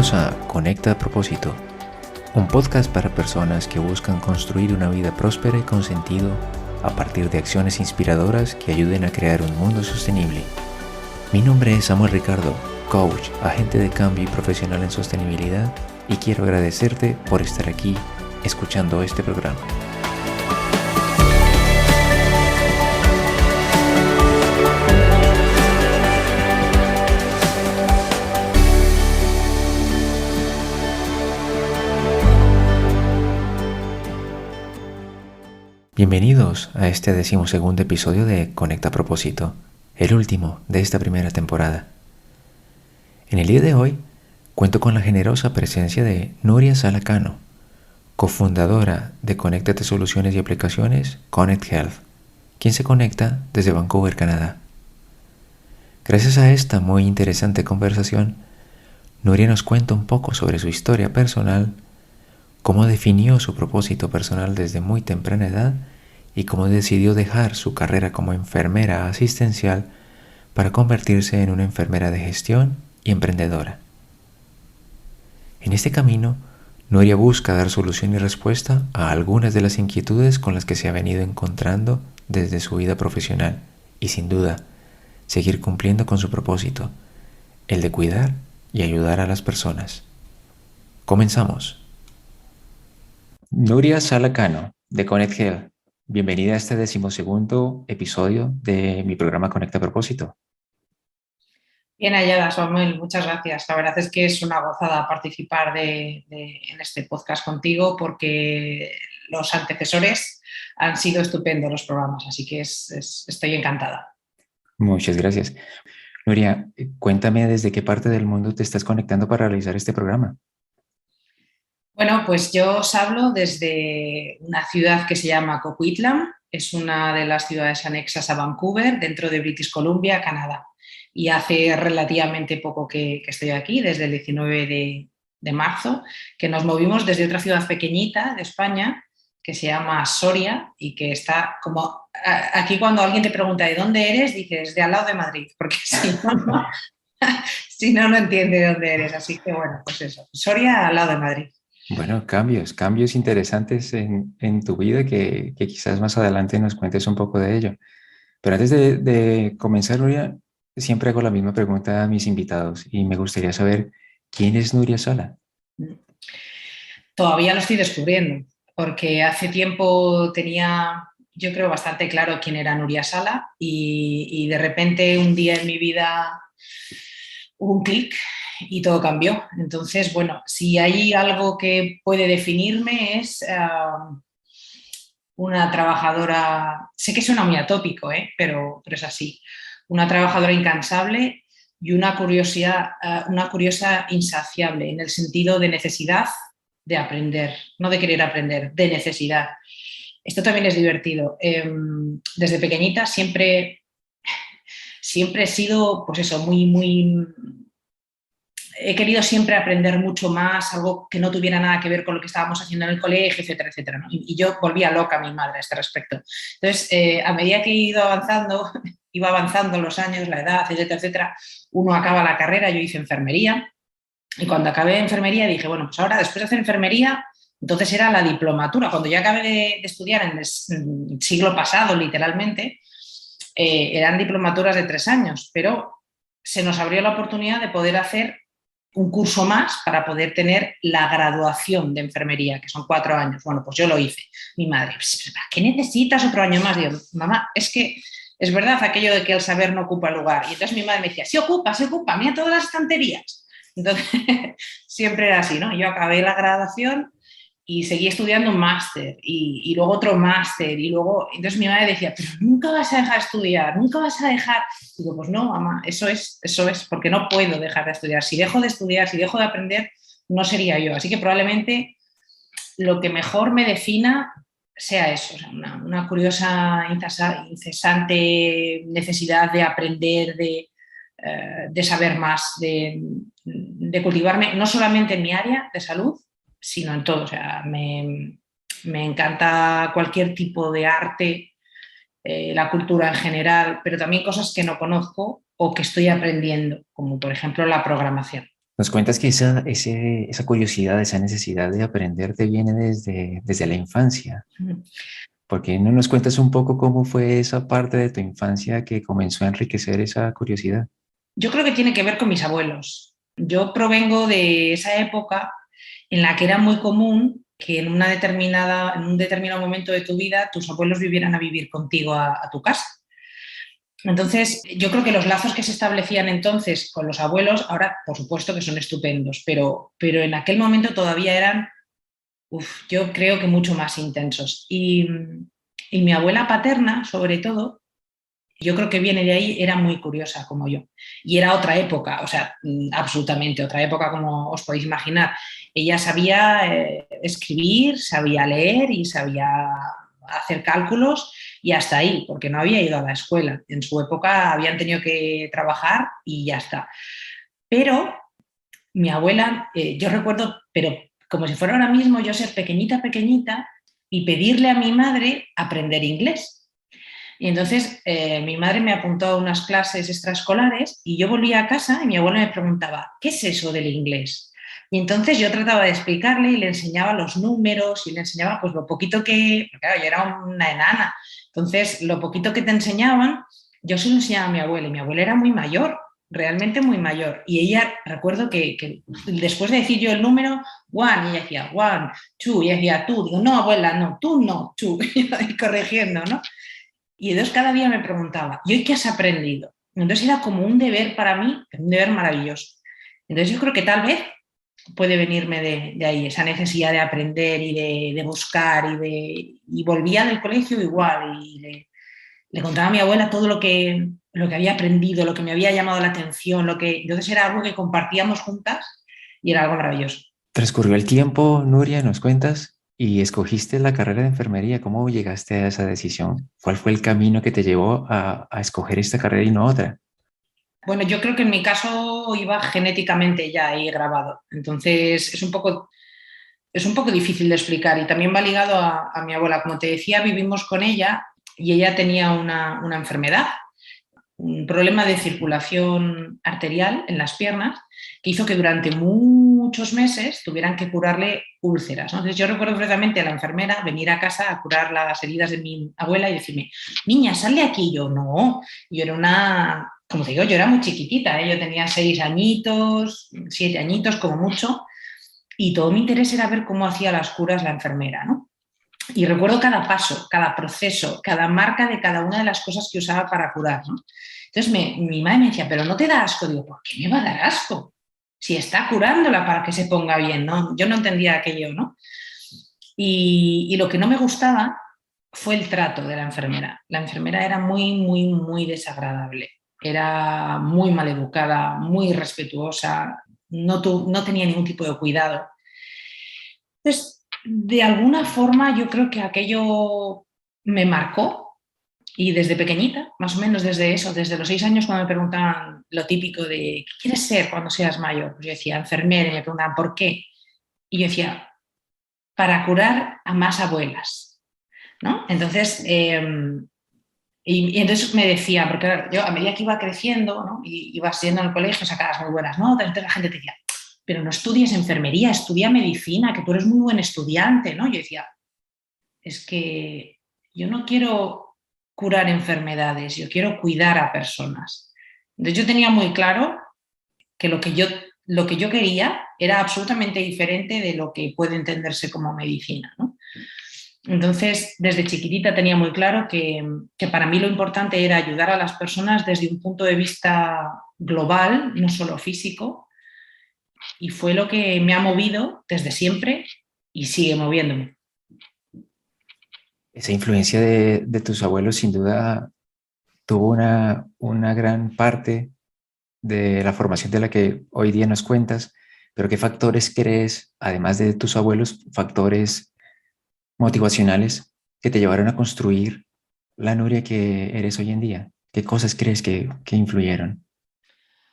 Bienvenidos a Conecta a Propósito, un podcast para personas que buscan construir una vida próspera y con sentido a partir de acciones inspiradoras que ayuden a crear un mundo sostenible. Mi nombre es Samuel Ricardo, coach, agente de cambio y profesional en sostenibilidad, y quiero agradecerte por estar aquí escuchando este programa. Bienvenidos a este 12º episodio de Conecta a Propósito, el último de esta primera temporada. En el día de hoy cuento con la generosa presencia de Nuria Sala Cano, cofundadora de Conéctate Soluciones y Aplicaciones Connect Health, quien se conecta desde Vancouver, Canadá. Gracias a esta muy interesante conversación, Nuria nos cuenta un poco sobre su historia personal, cómo definió su propósito personal desde muy temprana edad y cómo decidió dejar su carrera como enfermera asistencial para convertirse en una enfermera de gestión y emprendedora. En este camino, Nuria busca dar solución y respuesta a algunas de las inquietudes con las que se ha venido encontrando desde su vida profesional y, sin duda, seguir cumpliendo con su propósito, el de cuidar y ayudar a las personas. Comenzamos. Nuria Sala Cano, de Connect Health. Bienvenida a este 12º episodio de mi programa Conecta a Propósito. Bien hallada, Samuel, muchas gracias. La verdad es que es una gozada participar en este podcast contigo porque los antecesores han sido estupendos los programas, así que estoy encantada. Muchas gracias. Nuria, cuéntame desde qué parte del mundo te estás conectando para realizar este programa. Bueno, pues yo os hablo desde una ciudad que se llama Coquitlam, es una de las ciudades anexas a Vancouver, dentro de British Columbia, Canadá. Y hace relativamente poco que estoy aquí, desde el 19 de marzo, que nos movimos desde otra ciudad pequeñita de España, que se llama Soria, y que está como... Aquí cuando alguien te pregunta ¿de dónde eres? Dices de al lado de Madrid, porque si no entiende de dónde eres. Así que bueno, pues eso, Soria al lado de Madrid. Bueno, cambios interesantes en tu vida que quizás más adelante nos cuentes un poco de ello. Pero antes de comenzar, Nuria, siempre hago la misma pregunta a mis invitados y me gustaría saber quién es Nuria Sala. Todavía lo estoy descubriendo, porque hace tiempo tenía, yo creo, bastante claro quién era Nuria Sala y de repente un día en mi vida hubo un clic y todo cambió. Entonces, bueno, si hay algo que puede definirme es una trabajadora, sé que suena muy atópico, pero es así, una trabajadora incansable y una curiosa insaciable, en el sentido de necesidad de aprender, no de querer aprender, de necesidad. Esto también es divertido. Desde pequeñita siempre he sido, pues eso, he querido siempre aprender mucho más, algo que no tuviera nada que ver con lo que estábamos haciendo en el colegio, etcétera, etcétera, ¿no? Y yo volvía loca a mi madre a este respecto. Entonces, a medida que he ido avanzando, iba avanzando los años, la edad, etcétera, etcétera, uno acaba la carrera, yo hice enfermería, y cuando acabé enfermería dije, bueno, pues ahora después de hacer enfermería, entonces era la diplomatura. Cuando yo acabé de estudiar en el siglo pasado, literalmente, eran diplomaturas de 3 años, pero se nos abrió la oportunidad de poder hacer un curso más para poder tener la graduación de enfermería, que son 4 años. Bueno, pues yo lo hice. Mi madre, ¿para qué necesitas otro año más? Digo, mamá, es que es verdad aquello de que el saber no ocupa lugar. Y entonces mi madre me decía, sí ocupa, mira todas las estanterías. Entonces, siempre era así, ¿no? Yo acabé la graduación y seguí estudiando un máster y luego otro máster y luego... Entonces mi madre decía, pero nunca vas a dejar de estudiar, nunca vas a dejar... Digo, pues no, mamá, eso es, porque no puedo dejar de estudiar. Si dejo de estudiar, si dejo de aprender, no sería yo. Así que probablemente lo que mejor me defina sea eso, o sea, una curiosa, incesante necesidad de aprender, de saber más, de cultivarme, no solamente en mi área de salud, sino en todo. O sea, me encanta cualquier tipo de arte, la cultura en general, pero también cosas que no conozco o que estoy aprendiendo, como por ejemplo la programación. Nos cuentas que esa curiosidad, esa necesidad de aprender te viene desde la infancia. ¿Por qué no nos cuentas un poco cómo fue esa parte de tu infancia que comenzó a enriquecer esa curiosidad? Yo creo que tiene que ver con mis abuelos. Yo provengo de esa época en la que era muy común que en un determinado momento de tu vida tus abuelos vivieran a vivir contigo a tu casa. Entonces, yo creo que los lazos que se establecían entonces con los abuelos, ahora por supuesto que son estupendos, pero en aquel momento todavía eran, yo creo que mucho más intensos. Y mi abuela paterna, sobre todo, yo creo que viene de ahí, era muy curiosa como yo. Y era otra época, o sea, absolutamente otra época como os podéis imaginar. Ella sabía escribir, sabía leer y sabía hacer cálculos y hasta ahí, porque no había ido a la escuela. En su época habían tenido que trabajar y ya está. Pero mi abuela, yo recuerdo, pero como si fuera ahora mismo, yo ser pequeñita, pequeñita y pedirle a mi madre aprender inglés. Y entonces mi madre me apuntó a unas clases extraescolares y yo volvía a casa y mi abuela me preguntaba, ¿qué es eso del inglés? Y entonces yo trataba de explicarle y le enseñaba los números y le enseñaba pues lo poquito que, claro, yo era una enana, entonces lo poquito que te enseñaban, yo se lo enseñaba a mi abuela y mi abuela era muy mayor, realmente muy mayor. Y ella, recuerdo que después de decir yo el número, one, y ella decía one, two, y ella decía tú, digo, no abuela, no, tú no, tú, y corrigiendo, ¿no? Y entonces cada día me preguntaba, ¿y hoy qué has aprendido? Entonces era como un deber para mí, un deber maravilloso. Entonces yo creo que tal vez puede venirme de ahí, esa necesidad de aprender y de buscar y volvía del colegio igual y le contaba a mi abuela todo lo que había aprendido, lo que me había llamado la atención, entonces era algo que compartíamos juntas y era algo maravilloso. Transcurrió el tiempo, Nuria, nos cuentas, y escogiste la carrera de enfermería. ¿Cómo llegaste a esa decisión? ¿Cuál fue el camino que te llevó a escoger esta carrera y no otra? Bueno, yo creo que en mi caso iba genéticamente ya ahí grabado. Entonces es un poco difícil de explicar y también va ligado a mi abuela. Como te decía, vivimos con ella y ella tenía una enfermedad, un problema de circulación arterial en las piernas que hizo que durante muchos meses tuvieran que curarle úlceras, ¿no? Entonces yo recuerdo perfectamente a la enfermera venir a casa a curar las heridas de mi abuela y decirme, niña, sal de aquí. Y yo, no, yo era como te digo, yo era muy chiquitita, ¿eh? Yo tenía 6 añitos, 7 añitos como mucho, y todo mi interés era ver cómo hacía las curas la enfermera, ¿no? Y recuerdo cada paso, cada proceso, cada marca de cada una de las cosas que usaba para curar, ¿no? Entonces mi madre me decía, pero no te da asco. Digo, ¿por qué me va a dar asco? Si está curándola para que se ponga bien, ¿no? Yo no entendía aquello, ¿no? Y lo que no me gustaba fue el trato de la enfermera. La enfermera era muy, muy, muy desagradable. Era muy maleducada, muy irrespetuosa, no tenía ningún tipo de cuidado. Entonces, de alguna forma yo creo que aquello me marcó y desde pequeñita, más o menos desde eso, desde los 6 años cuando me preguntaban lo típico de ¿qué quieres ser cuando seas mayor? Pues yo decía enfermera y me preguntaban ¿por qué? Y yo decía para curar a más abuelas, ¿no? Entonces, y entonces me decían, porque claro, yo a medida que iba creciendo, ¿no? Y ibas yendo al colegio, sacabas muy buenas notas, entonces la gente te decía, pero no estudies enfermería, estudia medicina, que tú eres muy buen estudiante, ¿no? Yo decía, es que yo no quiero curar enfermedades, yo quiero cuidar a personas. Entonces yo tenía muy claro que lo que yo quería era absolutamente diferente de lo que puede entenderse como medicina, ¿no? Entonces, desde chiquitita tenía muy claro que para mí lo importante era ayudar a las personas desde un punto de vista global, no solo físico, y fue lo que me ha movido desde siempre y sigue moviéndome. Esa influencia de tus abuelos sin duda tuvo una gran parte de la formación de la que hoy día nos cuentas, pero ¿qué factores crees, además de tus abuelos, factores motivacionales que te llevaron a construir la Nuria que eres hoy en día? ¿Qué cosas crees que influyeron?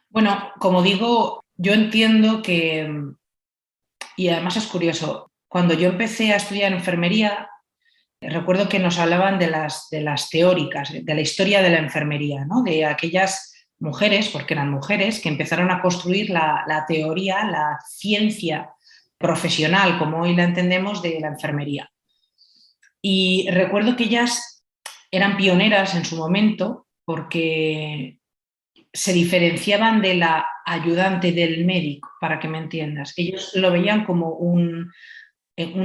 Bueno, como digo, yo entiendo que, y además es curioso, cuando yo empecé a estudiar enfermería, recuerdo que nos hablaban de las teóricas, de la historia de la enfermería, ¿no? De aquellas mujeres, porque eran mujeres, que empezaron a construir la teoría, la ciencia profesional, como hoy la entendemos, de la enfermería. Y recuerdo que ellas eran pioneras en su momento porque se diferenciaban de la ayudante del médico, para que me entiendas. Ellos lo veían como un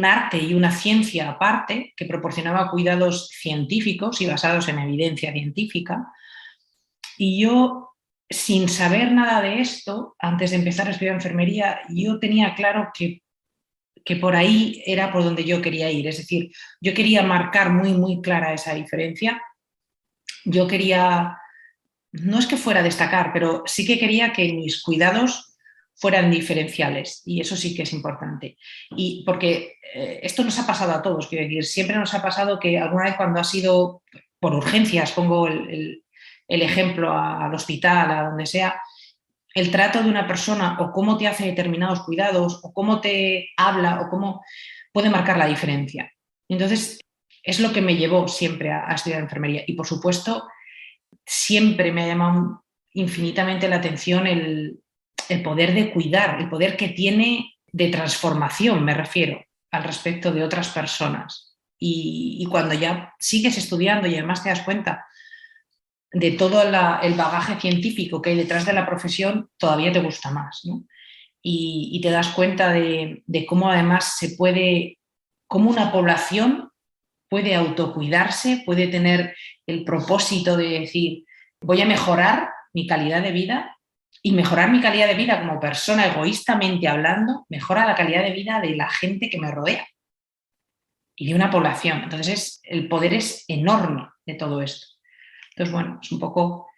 arte y una ciencia aparte que proporcionaba cuidados científicos y basados en evidencia científica. Y yo, sin saber nada de esto, antes de empezar a estudiar enfermería, yo tenía claro que por ahí era por donde yo quería ir. Es decir, yo quería marcar muy, muy clara esa diferencia. Yo quería, no es que fuera a destacar, pero sí que quería que mis cuidados fueran diferenciales y eso sí que es importante. Y porque esto nos ha pasado a todos, quiero decir, siempre nos ha pasado que alguna vez cuando ha sido por urgencias, pongo el ejemplo al hospital, a donde sea, el trato de una persona o cómo te hace determinados cuidados o cómo te habla o cómo puede marcar la diferencia. Entonces, es lo que me llevó siempre a estudiar enfermería. Y por supuesto, siempre me ha llamado infinitamente la atención el poder de cuidar, el poder que tiene de transformación, me refiero, al respecto de otras personas. Y cuando ya sigues estudiando y además te das cuenta de todo el bagaje científico que hay detrás de la profesión, todavía te gusta más, ¿no? Y te das cuenta de cómo además se puede, cómo una población puede autocuidarse, puede tener el propósito de decir, voy a mejorar mi calidad de vida y mejorar mi calidad de vida como persona egoístamente hablando, mejora la calidad de vida de la gente que me rodea y de una población. Entonces, el poder es enorme de todo esto. Entonces, bueno, es un poco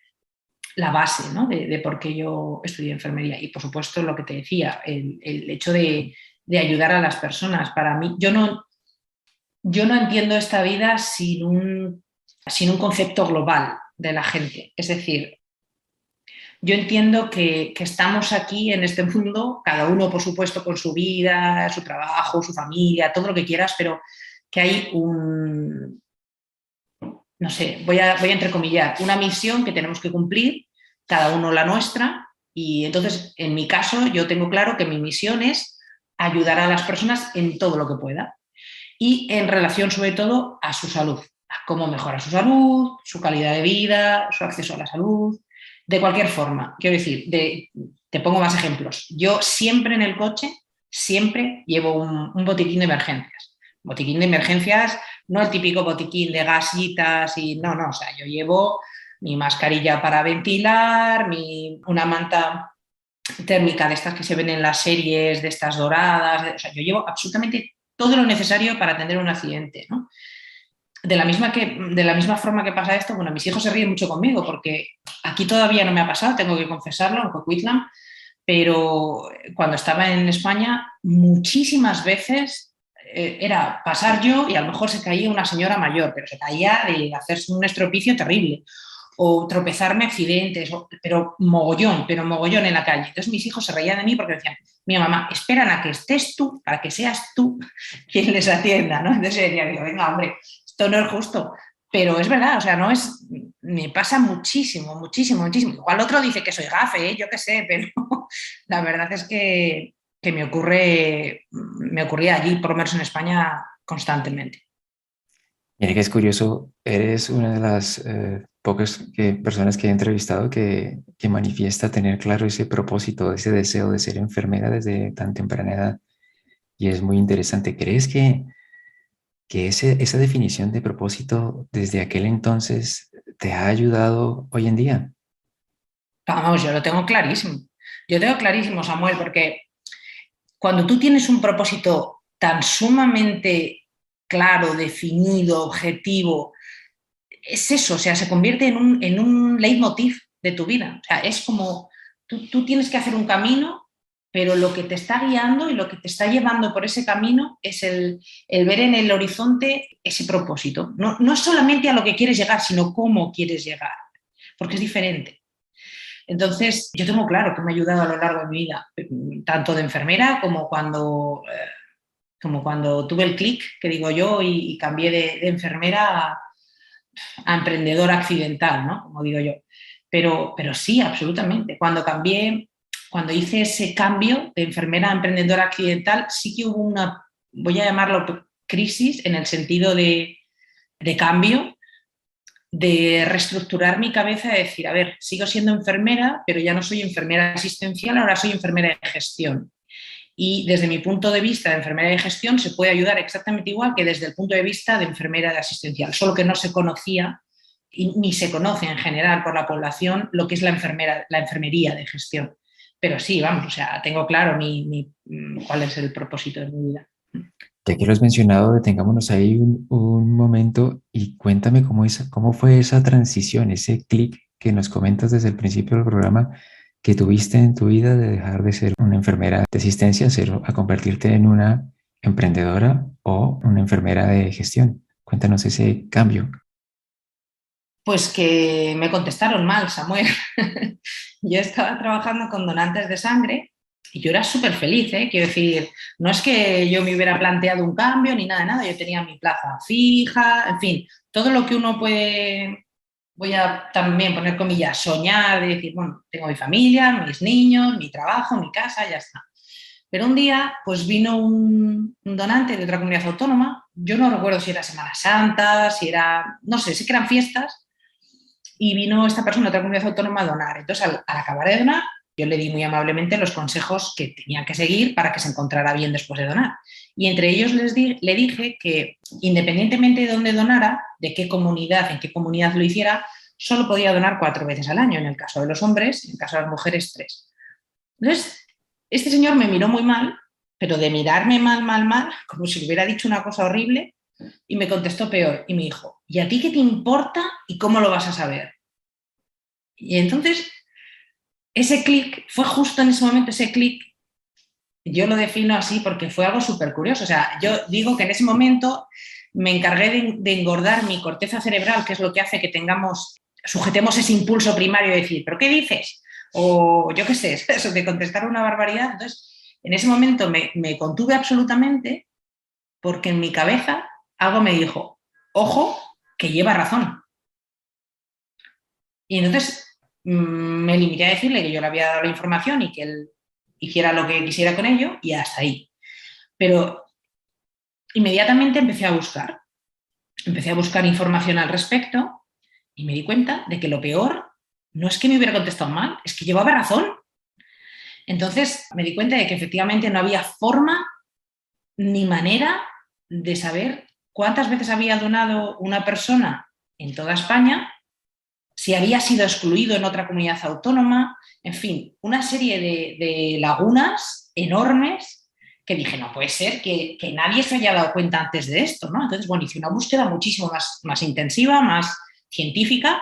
la base, ¿no? de por qué yo estudié enfermería. Y, por supuesto, lo que te decía, el hecho de ayudar a las personas. Para mí, yo no entiendo esta vida sin un concepto global de la gente. Es decir, yo entiendo que estamos aquí en este mundo, cada uno, por supuesto, con su vida, su trabajo, su familia, todo lo que quieras, pero que hay no sé, voy a entrecomillar, una misión que tenemos que cumplir, cada uno la nuestra, y entonces, en mi caso, yo tengo claro que mi misión es ayudar a las personas en todo lo que pueda y en relación sobre todo a su salud, a cómo mejora su salud, su calidad de vida, su acceso a la salud, de cualquier forma. Quiero decir, te pongo más ejemplos. Yo siempre en el coche, siempre llevo un botiquín de emergencias. Botiquín de emergencias, no el típico botiquín de gasitas y no, o sea, yo llevo mi mascarilla para ventilar, una manta térmica de estas que se ven en las series, de estas doradas, o sea, yo llevo absolutamente todo lo necesario para atender un accidente, ¿no? De la misma forma que pasa esto, bueno, mis hijos se ríen mucho conmigo porque aquí todavía no me ha pasado, tengo que confesarlo, en Coquitlam, pero cuando estaba en España, muchísimas veces era pasar yo y a lo mejor se caía una señora mayor, pero se caía de hacerse un estropicio terrible o tropezarme accidentes, pero mogollón en la calle. Entonces mis hijos se reían de mí porque decían, mi mamá, esperan a que estés tú, para que seas tú quien les atienda, ¿no? Entonces yo decía, venga, hombre, esto no es justo. Pero es verdad, o sea, no es, me pasa muchísimo. Igual otro dice que soy gafe, yo qué sé, pero la verdad es que me ocurría allí, por lo menos en España, constantemente. Mire que es curioso, eres una de las pocas personas que he entrevistado que manifiesta tener claro ese propósito, ese deseo de ser enfermera desde tan temprana edad. Y es muy interesante. ¿Crees que esa definición de propósito desde aquel entonces te ha ayudado hoy en día? Vamos, yo lo tengo clarísimo. Yo tengo clarísimo, Samuel, porque cuando tú tienes un propósito tan sumamente claro, definido, objetivo, es eso, o sea, se convierte en un leitmotiv de tu vida. O sea, es como tú tienes que hacer un camino, pero lo que te está guiando y lo que te está llevando por ese camino es el ver en el horizonte ese propósito. No solamente a lo que quieres llegar, sino cómo quieres llegar, porque es diferente. Entonces, yo tengo claro que me ha ayudado a lo largo de mi vida, tanto de enfermera como cuando tuve el clic, que digo yo, y cambié de enfermera a emprendedora accidental, ¿no? Como digo yo. pero sí, absolutamente. Cuando hice ese cambio de enfermera a emprendedora accidental, sí que hubo una, voy a llamarlo crisis, en el sentido de cambio, de reestructurar mi cabeza y decir, a ver, sigo siendo enfermera, pero ya no soy enfermera asistencial, ahora soy enfermera de gestión. Y desde mi punto de vista de enfermera de gestión se puede ayudar exactamente igual que desde el punto de vista de enfermera de asistencial, solo que no se conocía y ni se conoce en general por la población lo que es la enfermería de gestión. Pero sí, vamos, o sea, tengo claro cuál es el propósito de mi vida. Ya que lo has mencionado, detengámonos ahí un momento y cuéntame cómo fue esa transición, ese clic que nos comentas desde el principio del programa que tuviste en tu vida de dejar de ser una enfermera de asistencia a convertirte en una emprendedora o una enfermera de gestión. Cuéntanos ese cambio. Pues que me contestaron mal, Samuel. Yo estaba trabajando con donantes de sangre y yo era súper feliz, ¿eh? Quiero decir, no es que yo me hubiera planteado un cambio ni nada, nada. Yo tenía mi plaza fija, en fin, todo lo que uno puede, voy a también poner comillas, soñar, de decir, bueno, tengo mi familia, mis niños, mi trabajo, mi casa, ya está. Pero un día, pues vino un donante de otra comunidad autónoma, yo no recuerdo si era Semana Santa, si era, no sé, sí que eran fiestas, y vino esta persona de otra comunidad autónoma a donar. Entonces, al acabar de donar, yo le di muy amablemente los consejos que tenía que seguir para que se encontrara bien después de donar. Y entre ellos le dije que, independientemente de dónde donara, de qué comunidad, en qué comunidad lo hiciera, solo podía donar 4 veces al año, en el caso de los hombres, en el caso de las mujeres 3. Entonces, este señor me miró muy mal, pero de mirarme mal, mal, mal, como si le hubiera dicho una cosa horrible, y me contestó peor y me dijo, ¿y a ti qué te importa y cómo lo vas a saber? Y entonces, ese clic, fue justo en ese momento ese clic, yo lo defino así porque fue algo súper curioso. O sea, yo digo que en ese momento me encargué de engordar mi corteza cerebral, que es lo que hace que sujetemos ese impulso primario de decir, ¿pero qué dices? O yo qué sé, eso de contestar una barbaridad. Entonces, en ese momento me contuve absolutamente porque en mi cabeza algo me dijo, ojo, que lleva razón. Y entonces me limité a decirle que yo le había dado la información y que él hiciera lo que quisiera con ello y hasta ahí. Pero inmediatamente empecé a buscar información al respecto y me di cuenta de que lo peor no es que me hubiera contestado mal, es que llevaba razón. Entonces me di cuenta de que efectivamente no había forma ni manera de saber cuántas veces había donado una persona en toda España, si había sido excluido en otra comunidad autónoma, en fin, una serie de lagunas enormes que dije, no puede ser que nadie se haya dado cuenta antes de esto, ¿no? Entonces, bueno, hice una búsqueda muchísimo más intensiva, más científica,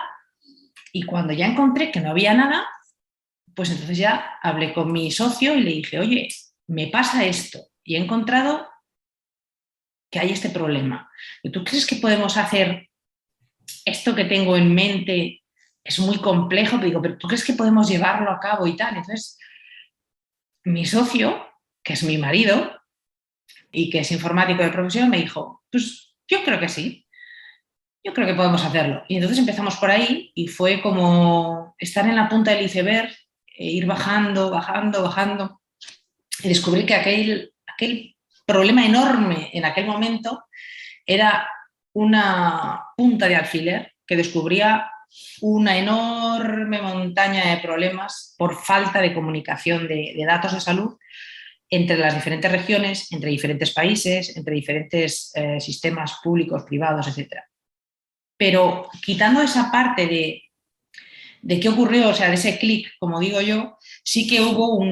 y cuando ya encontré que no había nada, pues entonces ya hablé con mi socio y le dije, oye, me pasa esto y he encontrado que hay este problema. ¿Tú crees que podemos hacer esto que tengo en mente? Es muy complejo, pero digo, ¿pero tú crees que podemos llevarlo a cabo y tal? Entonces, mi socio, que es mi marido y que es informático de profesión, me dijo, pues yo creo que sí, yo creo que podemos hacerlo. Y entonces empezamos por ahí y fue como estar en la punta del iceberg, ir bajando, bajando, bajando, y descubrir que aquel problema enorme en aquel momento era una punta de alfiler que descubría una enorme montaña de problemas por falta de comunicación de datos de salud entre las diferentes regiones, entre diferentes países, entre diferentes sistemas públicos, privados, etc. Pero quitando esa parte de qué ocurrió, o sea, de ese clic, como digo yo, sí que hubo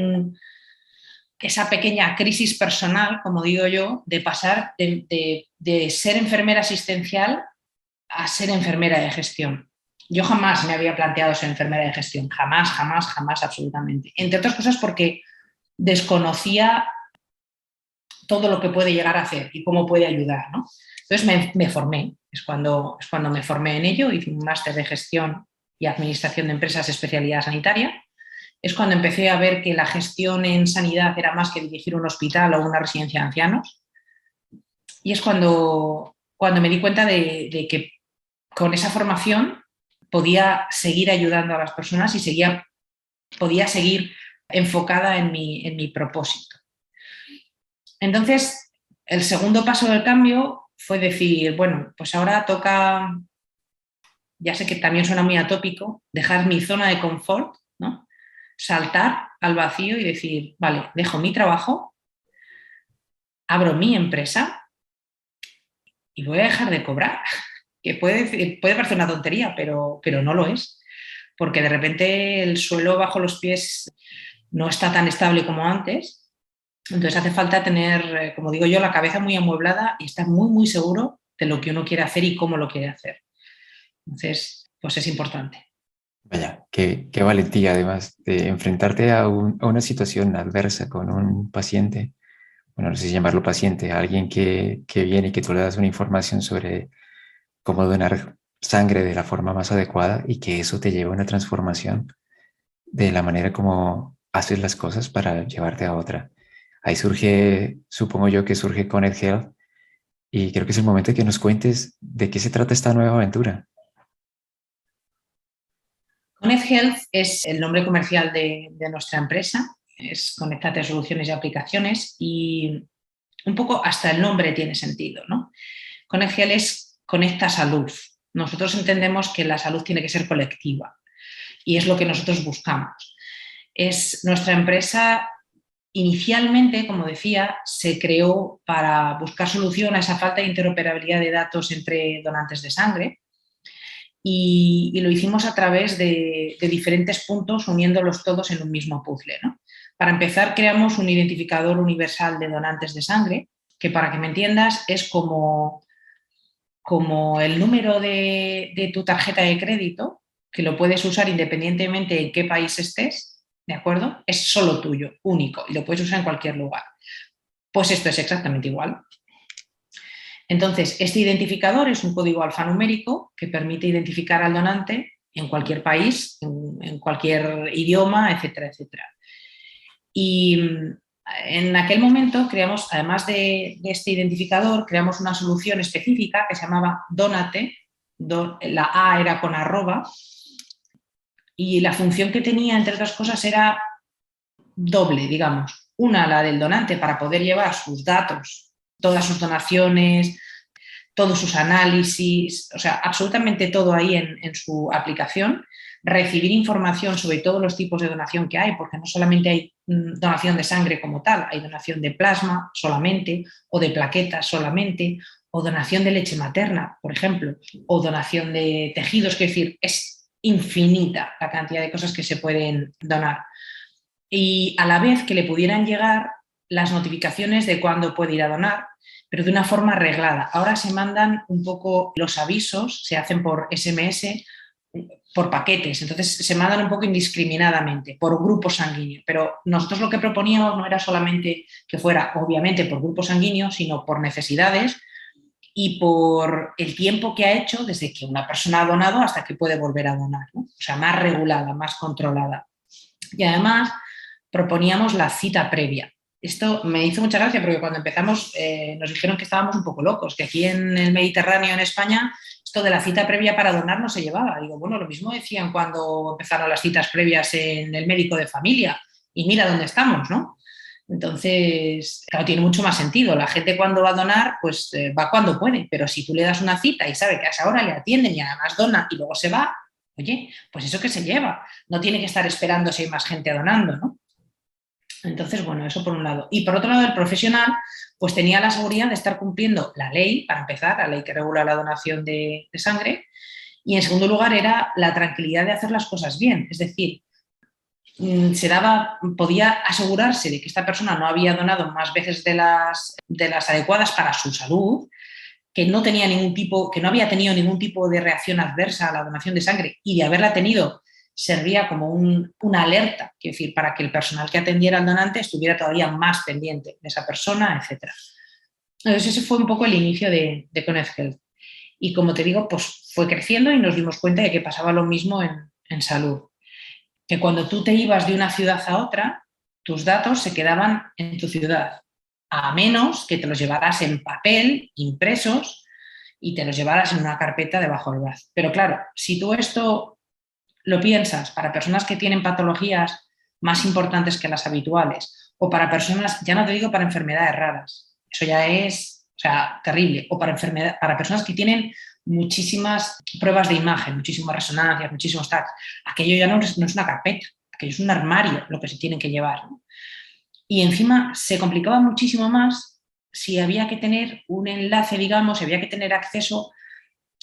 esa pequeña crisis personal, como digo yo, de pasar de ser enfermera asistencial a ser enfermera de gestión. Yo jamás me había planteado ser enfermera de gestión, jamás, jamás, jamás, absolutamente. Entre otras cosas porque desconocía todo lo que puede llegar a hacer y cómo puede ayudar, ¿no? Entonces me formé, es cuando me formé en ello, hice un máster de gestión y administración de empresas de especialidad sanitaria. Es cuando empecé a ver que la gestión en sanidad era más que dirigir un hospital o una residencia de ancianos. Y es cuando me di cuenta de que con esa formación podía seguir ayudando a las personas y podía seguir enfocada en mi propósito. Entonces, el segundo paso del cambio fue decir, bueno, pues ahora toca, ya sé que también suena muy atópico, dejar mi zona de confort, ¿no? Saltar al vacío y decir, vale, dejo mi trabajo, abro mi empresa y voy a dejar de cobrar. Que puede parecer una tontería, pero no lo es. Porque de repente el suelo bajo los pies no está tan estable como antes. Entonces hace falta tener, como digo yo, la cabeza muy amueblada y estar muy, muy seguro de lo que uno quiere hacer y cómo lo quiere hacer. Entonces, pues es importante. Vaya, qué valentía además de enfrentarte a una situación adversa con un paciente, bueno, no sé si llamarlo paciente, a alguien que viene y que tú le das una información sobre cómo donar sangre de la forma más adecuada y que eso te lleva a una transformación de la manera como haces las cosas para llevarte a otra. Ahí surge, supongo yo que surge Connect Health y creo que es el momento de que nos cuentes de qué se trata esta nueva aventura. Connect Health es el nombre comercial de nuestra empresa, es Conectate Soluciones y Aplicaciones y un poco hasta el nombre tiene sentido, ¿no? Connect Health es conecta salud. Nosotros entendemos que la salud tiene que ser colectiva y es lo que nosotros buscamos. Nuestra empresa inicialmente, como decía, se creó para buscar solución a esa falta de interoperabilidad de datos entre donantes de sangre y lo hicimos a través de diferentes puntos uniéndolos todos en un mismo puzzle, ¿no? Para empezar, creamos un identificador universal de donantes de sangre, que para que me entiendas es como el número de tu tarjeta de crédito, que lo puedes usar independientemente en qué país estés, ¿de acuerdo? Es solo tuyo, único, y lo puedes usar en cualquier lugar. Pues esto es exactamente igual. Entonces, este identificador es un código alfanumérico que permite identificar al donante en cualquier país, en cualquier idioma, etcétera, etcétera. Y en aquel momento creamos, además de este identificador, creamos una solución específica que se llamaba Donate, la A era con arroba, y la función que tenía, entre otras cosas, era doble, digamos. Una, la del donante, para poder llevar sus datos, todas sus donaciones, todos sus análisis, o sea, absolutamente todo ahí en su aplicación, recibir información sobre todos los tipos de donación que hay, porque no solamente hay donación de sangre como tal, hay donación de plasma solamente, o de plaquetas solamente, o donación de leche materna, por ejemplo, o donación de tejidos, es decir, es infinita la cantidad de cosas que se pueden donar. Y a la vez que le pudieran llegar las notificaciones de cuándo puede ir a donar, pero de una forma arreglada. Ahora se mandan un poco los avisos, se hacen por SMS, por paquetes, entonces se mandan un poco indiscriminadamente, por grupo sanguíneo. Pero nosotros lo que proponíamos no era solamente que fuera, obviamente, por grupo sanguíneo, sino por necesidades y por el tiempo que ha hecho desde que una persona ha donado hasta que puede volver a donar, ¿no? O sea, más regulada, más controlada. Y además proponíamos la cita previa. Esto me hizo mucha gracia porque cuando empezamos nos dijeron que estábamos un poco locos, que aquí en el Mediterráneo, en España, esto de la cita previa para donar no se llevaba. Digo, bueno, lo mismo decían cuando empezaron las citas previas en el médico de familia y mira dónde estamos, ¿no? Entonces, claro, tiene mucho más sentido. La gente cuando va a donar, pues va cuando puede, pero si tú le das una cita y sabe que a esa hora le atienden y además dona y luego se va, oye, pues eso que se lleva. No tiene que estar esperando si hay más gente donando, ¿no? Entonces, bueno, eso por un lado. Y por otro lado, el profesional pues tenía la seguridad de estar cumpliendo la ley, para empezar, la ley que regula la donación de sangre, y en segundo lugar era la tranquilidad de hacer las cosas bien, es decir, podía asegurarse de que esta persona no había donado más veces de las adecuadas para su salud, que no había tenido ningún tipo de reacción adversa a la donación de sangre y de haberla tenido servía como una alerta, quiero decir, para que el personal que atendiera al donante estuviera todavía más pendiente de esa persona, etc. Entonces ese fue un poco el inicio de Connect Health. Y como te digo, pues fue creciendo y nos dimos cuenta de que pasaba lo mismo en salud. Que cuando tú te ibas de una ciudad a otra, tus datos se quedaban en tu ciudad, a menos que te los llevaras en papel, impresos, y te los llevaras en una carpeta debajo del brazo. Pero claro, si tú esto lo piensas para personas que tienen patologías más importantes que las habituales, o para personas, ya no te digo para enfermedades raras, eso ya es, o sea, terrible, o para personas que tienen muchísimas pruebas de imagen, muchísimas resonancias, muchísimos tags, aquello ya no es una carpeta, aquello es un armario lo que se tienen que llevar, ¿no? Y encima se complicaba muchísimo más si había que tener un enlace, digamos, si había que tener acceso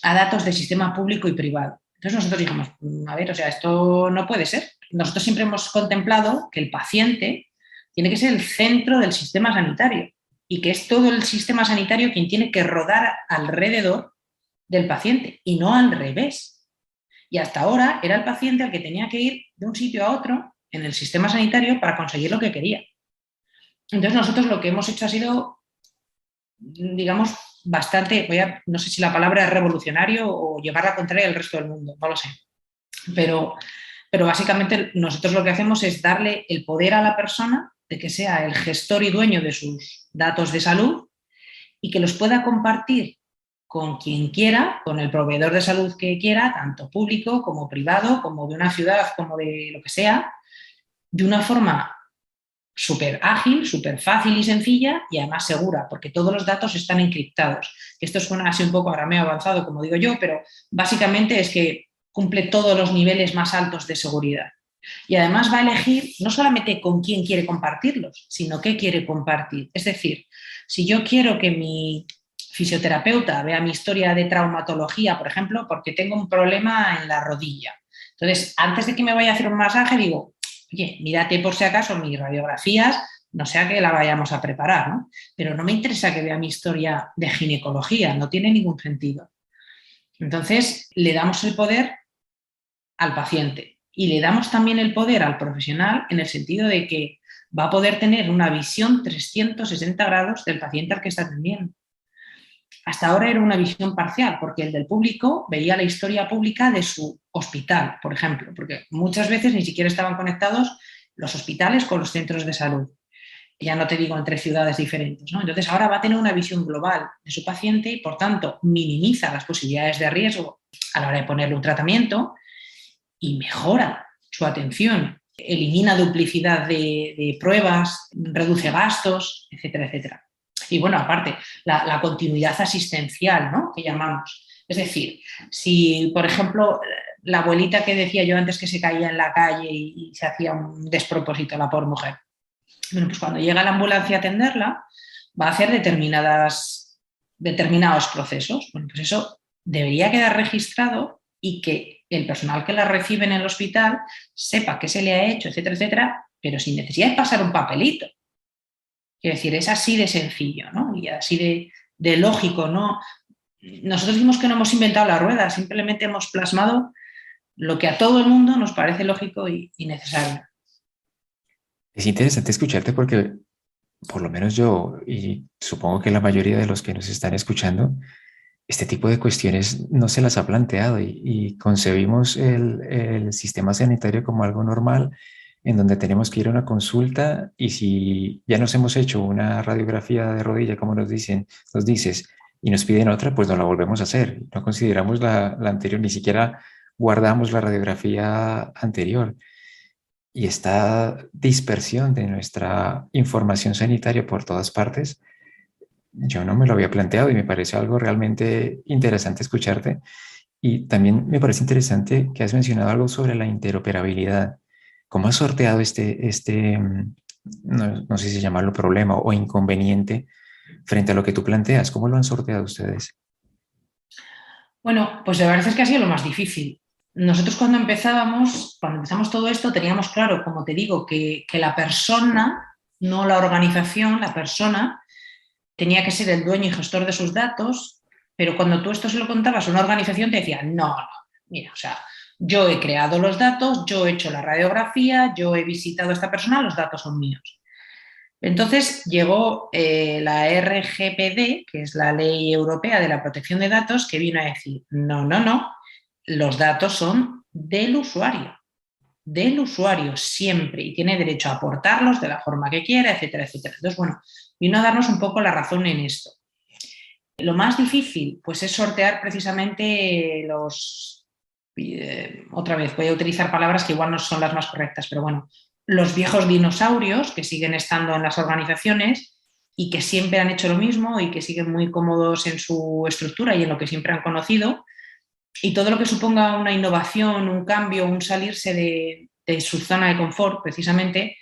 a datos del sistema público y privado. Entonces nosotros dijimos, a ver, o sea, esto no puede ser. Nosotros siempre hemos contemplado que el paciente tiene que ser el centro del sistema sanitario y que es todo el sistema sanitario quien tiene que rodar alrededor del paciente y no al revés. Y hasta ahora era el paciente al que tenía que ir de un sitio a otro en el sistema sanitario para conseguir lo que quería. Entonces nosotros lo que hemos hecho ha sido, digamos, bastante, no sé si la palabra es revolucionario o llevar la contraria al resto del mundo, no lo sé. Pero básicamente nosotros lo que hacemos es darle el poder a la persona de que sea el gestor y dueño de sus datos de salud y que los pueda compartir con quien quiera, con el proveedor de salud que quiera, tanto público como privado, como de una ciudad, como de lo que sea, de una forma súper ágil, súper fácil y sencilla y además segura, porque todos los datos están encriptados. Esto suena así un poco, ahora me he avanzado, como digo yo, pero básicamente es que cumple todos los niveles más altos de seguridad. Y además va a elegir no solamente con quién quiere compartirlos, sino qué quiere compartir. Es decir, si yo quiero que mi fisioterapeuta vea mi historia de traumatología, por ejemplo, porque tengo un problema en la rodilla. Entonces, antes de que me vaya a hacer un masaje, digo, oye, mírate por si acaso mis radiografías, no sea que la vayamos a preparar, ¿no? Pero no me interesa que vea mi historia de ginecología, no tiene ningún sentido. Entonces, le damos el poder al paciente y le damos también el poder al profesional en el sentido de que va a poder tener una visión 360 grados del paciente al que está atendiendo. Hasta ahora era una visión parcial, porque el del público veía la historia pública de su hospital, por ejemplo, porque muchas veces ni siquiera estaban conectados los hospitales con los centros de salud. Ya no te digo entre ciudades diferentes, ¿no? Entonces ahora va a tener una visión global de su paciente y, por tanto, minimiza las posibilidades de riesgo a la hora de ponerle un tratamiento y mejora su atención, elimina duplicidad de pruebas, reduce gastos, etcétera, etcétera. Y bueno, aparte, la continuidad asistencial, ¿no?, que llamamos. Es decir, si, por ejemplo, la abuelita que decía yo antes que se caía en la calle y se hacía un despropósito, la pobre mujer, bueno, pues cuando llega la ambulancia a atenderla, va a hacer determinados procesos. Bueno, pues eso debería quedar registrado y que el personal que la recibe en el hospital sepa qué se le ha hecho, etcétera, etcétera, pero sin necesidad de pasar un papelito. Quiero decir, es así de sencillo, ¿no? Y así de lógico, ¿no? Nosotros decimos que no hemos inventado la rueda, simplemente hemos plasmado lo que a todo el mundo nos parece lógico y necesario. Es interesante escucharte porque por lo menos yo, y supongo que la mayoría de los que nos están escuchando, este tipo de cuestiones no se las ha planteado y concebimos el sistema sanitario como algo normal, en donde tenemos que ir a una consulta y si ya nos hemos hecho una radiografía de rodilla, como nos dices, y nos piden otra, pues no la volvemos a hacer. No consideramos la anterior, ni siquiera guardamos la radiografía anterior. Y esta dispersión de nuestra información sanitaria por todas partes, yo no me lo había planteado y me parece algo realmente interesante escucharte. Y también me parece interesante que has mencionado algo sobre la interoperabilidad. ¿Cómo has sorteado no sé si llamarlo problema o inconveniente frente a lo que tú planteas? ¿Cómo lo han sorteado ustedes? Bueno, pues la verdad es que ha sido lo más difícil. Nosotros cuando empezamos todo esto, teníamos claro, como te digo, que la persona, no la organización, la persona, tenía que ser el dueño y gestor de sus datos, pero cuando tú esto se lo contabas a una organización te decía, no, mira, o sea, yo he creado los datos, yo he hecho la radiografía, yo he visitado a esta persona, los datos son míos. Entonces llegó la RGPD, que es la Ley Europea de la Protección de Datos, que vino a decir, no, los datos son del usuario siempre, y tiene derecho a aportarlos de la forma que quiera, etcétera, etcétera. Entonces, bueno, vino a darnos un poco la razón en esto. Lo más difícil, pues, es sortear precisamente otra vez, voy a utilizar palabras que igual no son las más correctas, pero bueno, los viejos dinosaurios que siguen estando en las organizaciones y que siempre han hecho lo mismo y que siguen muy cómodos en su estructura y en lo que siempre han conocido, y todo lo que suponga una innovación, un cambio, un salirse de su zona de confort, precisamente,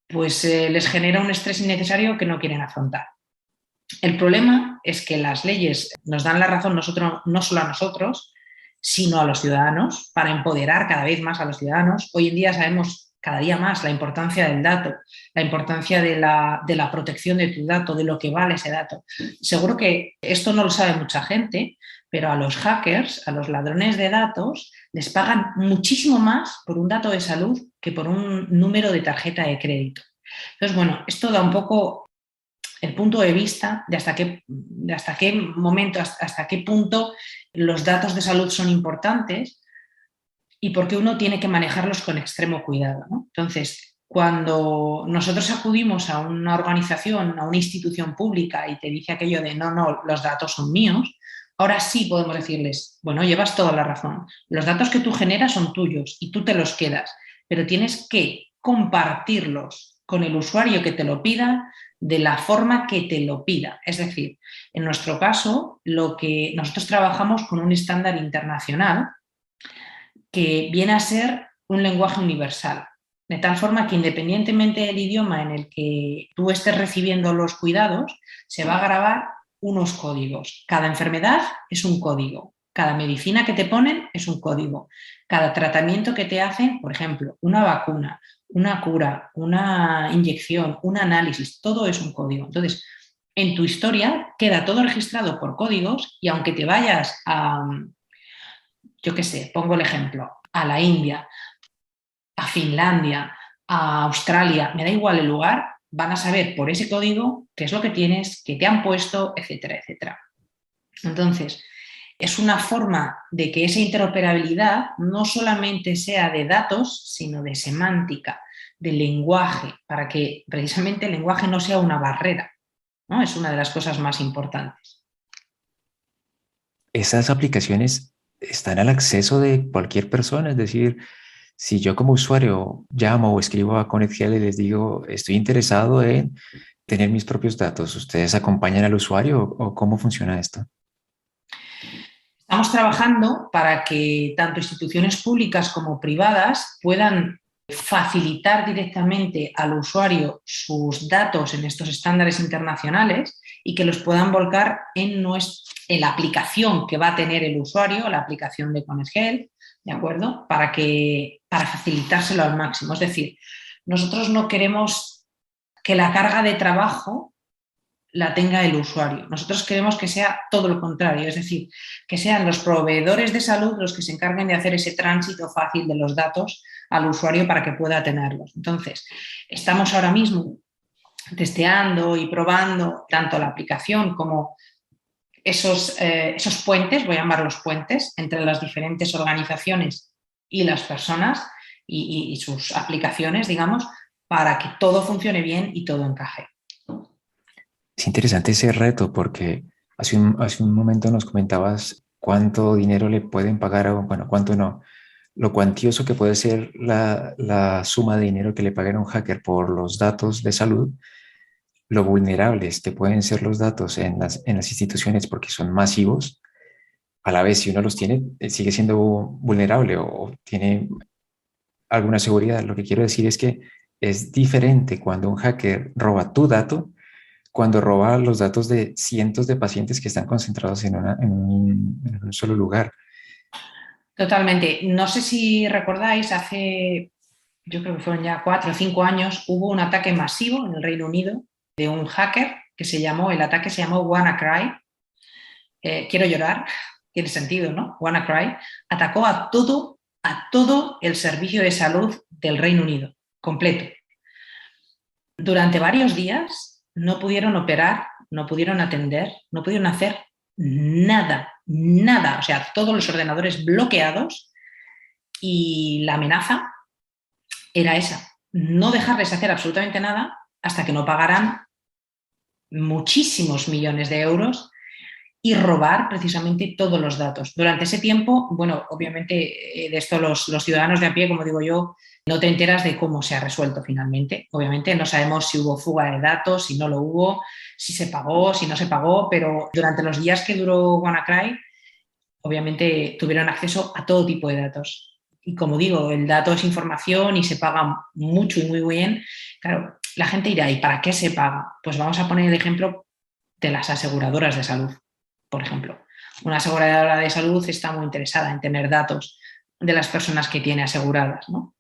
pues les genera un estrés innecesario que no quieren afrontar. El problema es que las leyes nos dan la razón nosotros, no solo a nosotros, sino a los ciudadanos, para empoderar cada vez más a los ciudadanos. Hoy en día sabemos cada día más la importancia del dato, la importancia de la protección de tu dato, de lo que vale ese dato. Seguro que esto no lo sabe mucha gente, pero a los hackers, a los ladrones de datos, les pagan muchísimo más por un dato de salud que por un número de tarjeta de crédito. Entonces, bueno, esto da un poco el punto de vista de hasta qué momento, hasta qué punto los datos de salud son importantes y por qué uno tiene que manejarlos con extremo cuidado, ¿no? Entonces, cuando nosotros acudimos a una organización, a una institución pública y te dice aquello de no, los datos son míos, ahora sí podemos decirles, bueno, llevas toda la razón, los datos que tú generas son tuyos y tú te los quedas, pero tienes que compartirlos con el usuario que te lo pida de la forma que te lo pida. Es decir, en nuestro caso, nosotros trabajamos con un estándar internacional que viene a ser un lenguaje universal, de tal forma que independientemente del idioma en el que tú estés recibiendo los cuidados, se va a grabar unos códigos. Cada enfermedad es un código, cada medicina que te ponen es un código, cada tratamiento que te hacen, por ejemplo, una vacuna, una cura, una inyección, un análisis, todo es un código. Entonces, en tu historia queda todo registrado por códigos y aunque te vayas a, yo qué sé, pongo el ejemplo, a la India, a Finlandia, a Australia, me da igual el lugar, van a saber por ese código qué es lo que tienes, qué te han puesto, etcétera, etcétera. Entonces, es una forma de que esa interoperabilidad no solamente sea de datos, sino de semántica, de lenguaje, para que precisamente el lenguaje no sea una barrera, ¿no? Es una de las cosas más importantes. Esas aplicaciones están al acceso de cualquier persona, es decir, si yo como usuario llamo o escribo a ConnectHealth y les digo, estoy interesado en tener mis propios datos, ¿ustedes acompañan al usuario o cómo funciona esto? Estamos trabajando para que tanto instituciones públicas como privadas puedan facilitar directamente al usuario sus datos en estos estándares internacionales y que los puedan volcar en la aplicación que va a tener el usuario, la aplicación de ConnectHealth, ¿de acuerdo? Para facilitárselo al máximo. Es decir, nosotros no queremos que la carga de trabajo la tenga el usuario. Nosotros queremos que sea todo lo contrario, es decir, que sean los proveedores de salud los que se encarguen de hacer ese tránsito fácil de los datos al usuario para que pueda tenerlos. Entonces, estamos ahora mismo testeando y probando tanto la aplicación como esos puentes, voy a llamarlos puentes, entre las diferentes organizaciones y las personas y sus aplicaciones, digamos, para que todo funcione bien y todo encaje. Es interesante ese reto porque hace un momento nos comentabas cuánto dinero le pueden pagar, o bueno, cuánto no, lo cuantioso que puede ser la suma de dinero que le paguen a un hacker por los datos de salud, lo vulnerables que pueden ser los datos en las instituciones porque son masivos. A la vez, si uno los tiene, sigue siendo vulnerable o tiene alguna seguridad. Lo que quiero decir es que es diferente cuando un hacker roba tu dato, cuando roba los datos de cientos de pacientes que están concentrados en un solo lugar. Totalmente. No sé si recordáis, yo creo que fueron ya 4 o 5 años, hubo un ataque masivo en el Reino Unido de un hacker el ataque se llamó WannaCry. Quiero llorar, tiene sentido, ¿no? WannaCry atacó a todo el servicio de salud del Reino Unido, completo. Durante varios días no pudieron operar, no pudieron atender, no pudieron hacer nada, o sea, todos los ordenadores bloqueados y la amenaza era esa, no dejarles hacer absolutamente nada hasta que no pagaran muchísimos millones de euros y robar precisamente todos los datos. Durante ese tiempo, bueno, obviamente de esto los ciudadanos de a pie, como digo yo, no te enteras de cómo se ha resuelto finalmente. Obviamente no sabemos si hubo fuga de datos, si no lo hubo, si se pagó, si no se pagó, pero durante los días que duró WannaCry, obviamente tuvieron acceso a todo tipo de datos. Y como digo, el dato es información y se paga mucho y muy bien. Claro, la gente dirá, ¿y para qué se paga? Pues vamos a poner el ejemplo de las aseguradoras de salud, por ejemplo. Una aseguradora de salud está muy interesada en tener datos de las personas que tiene aseguradas, ¿no?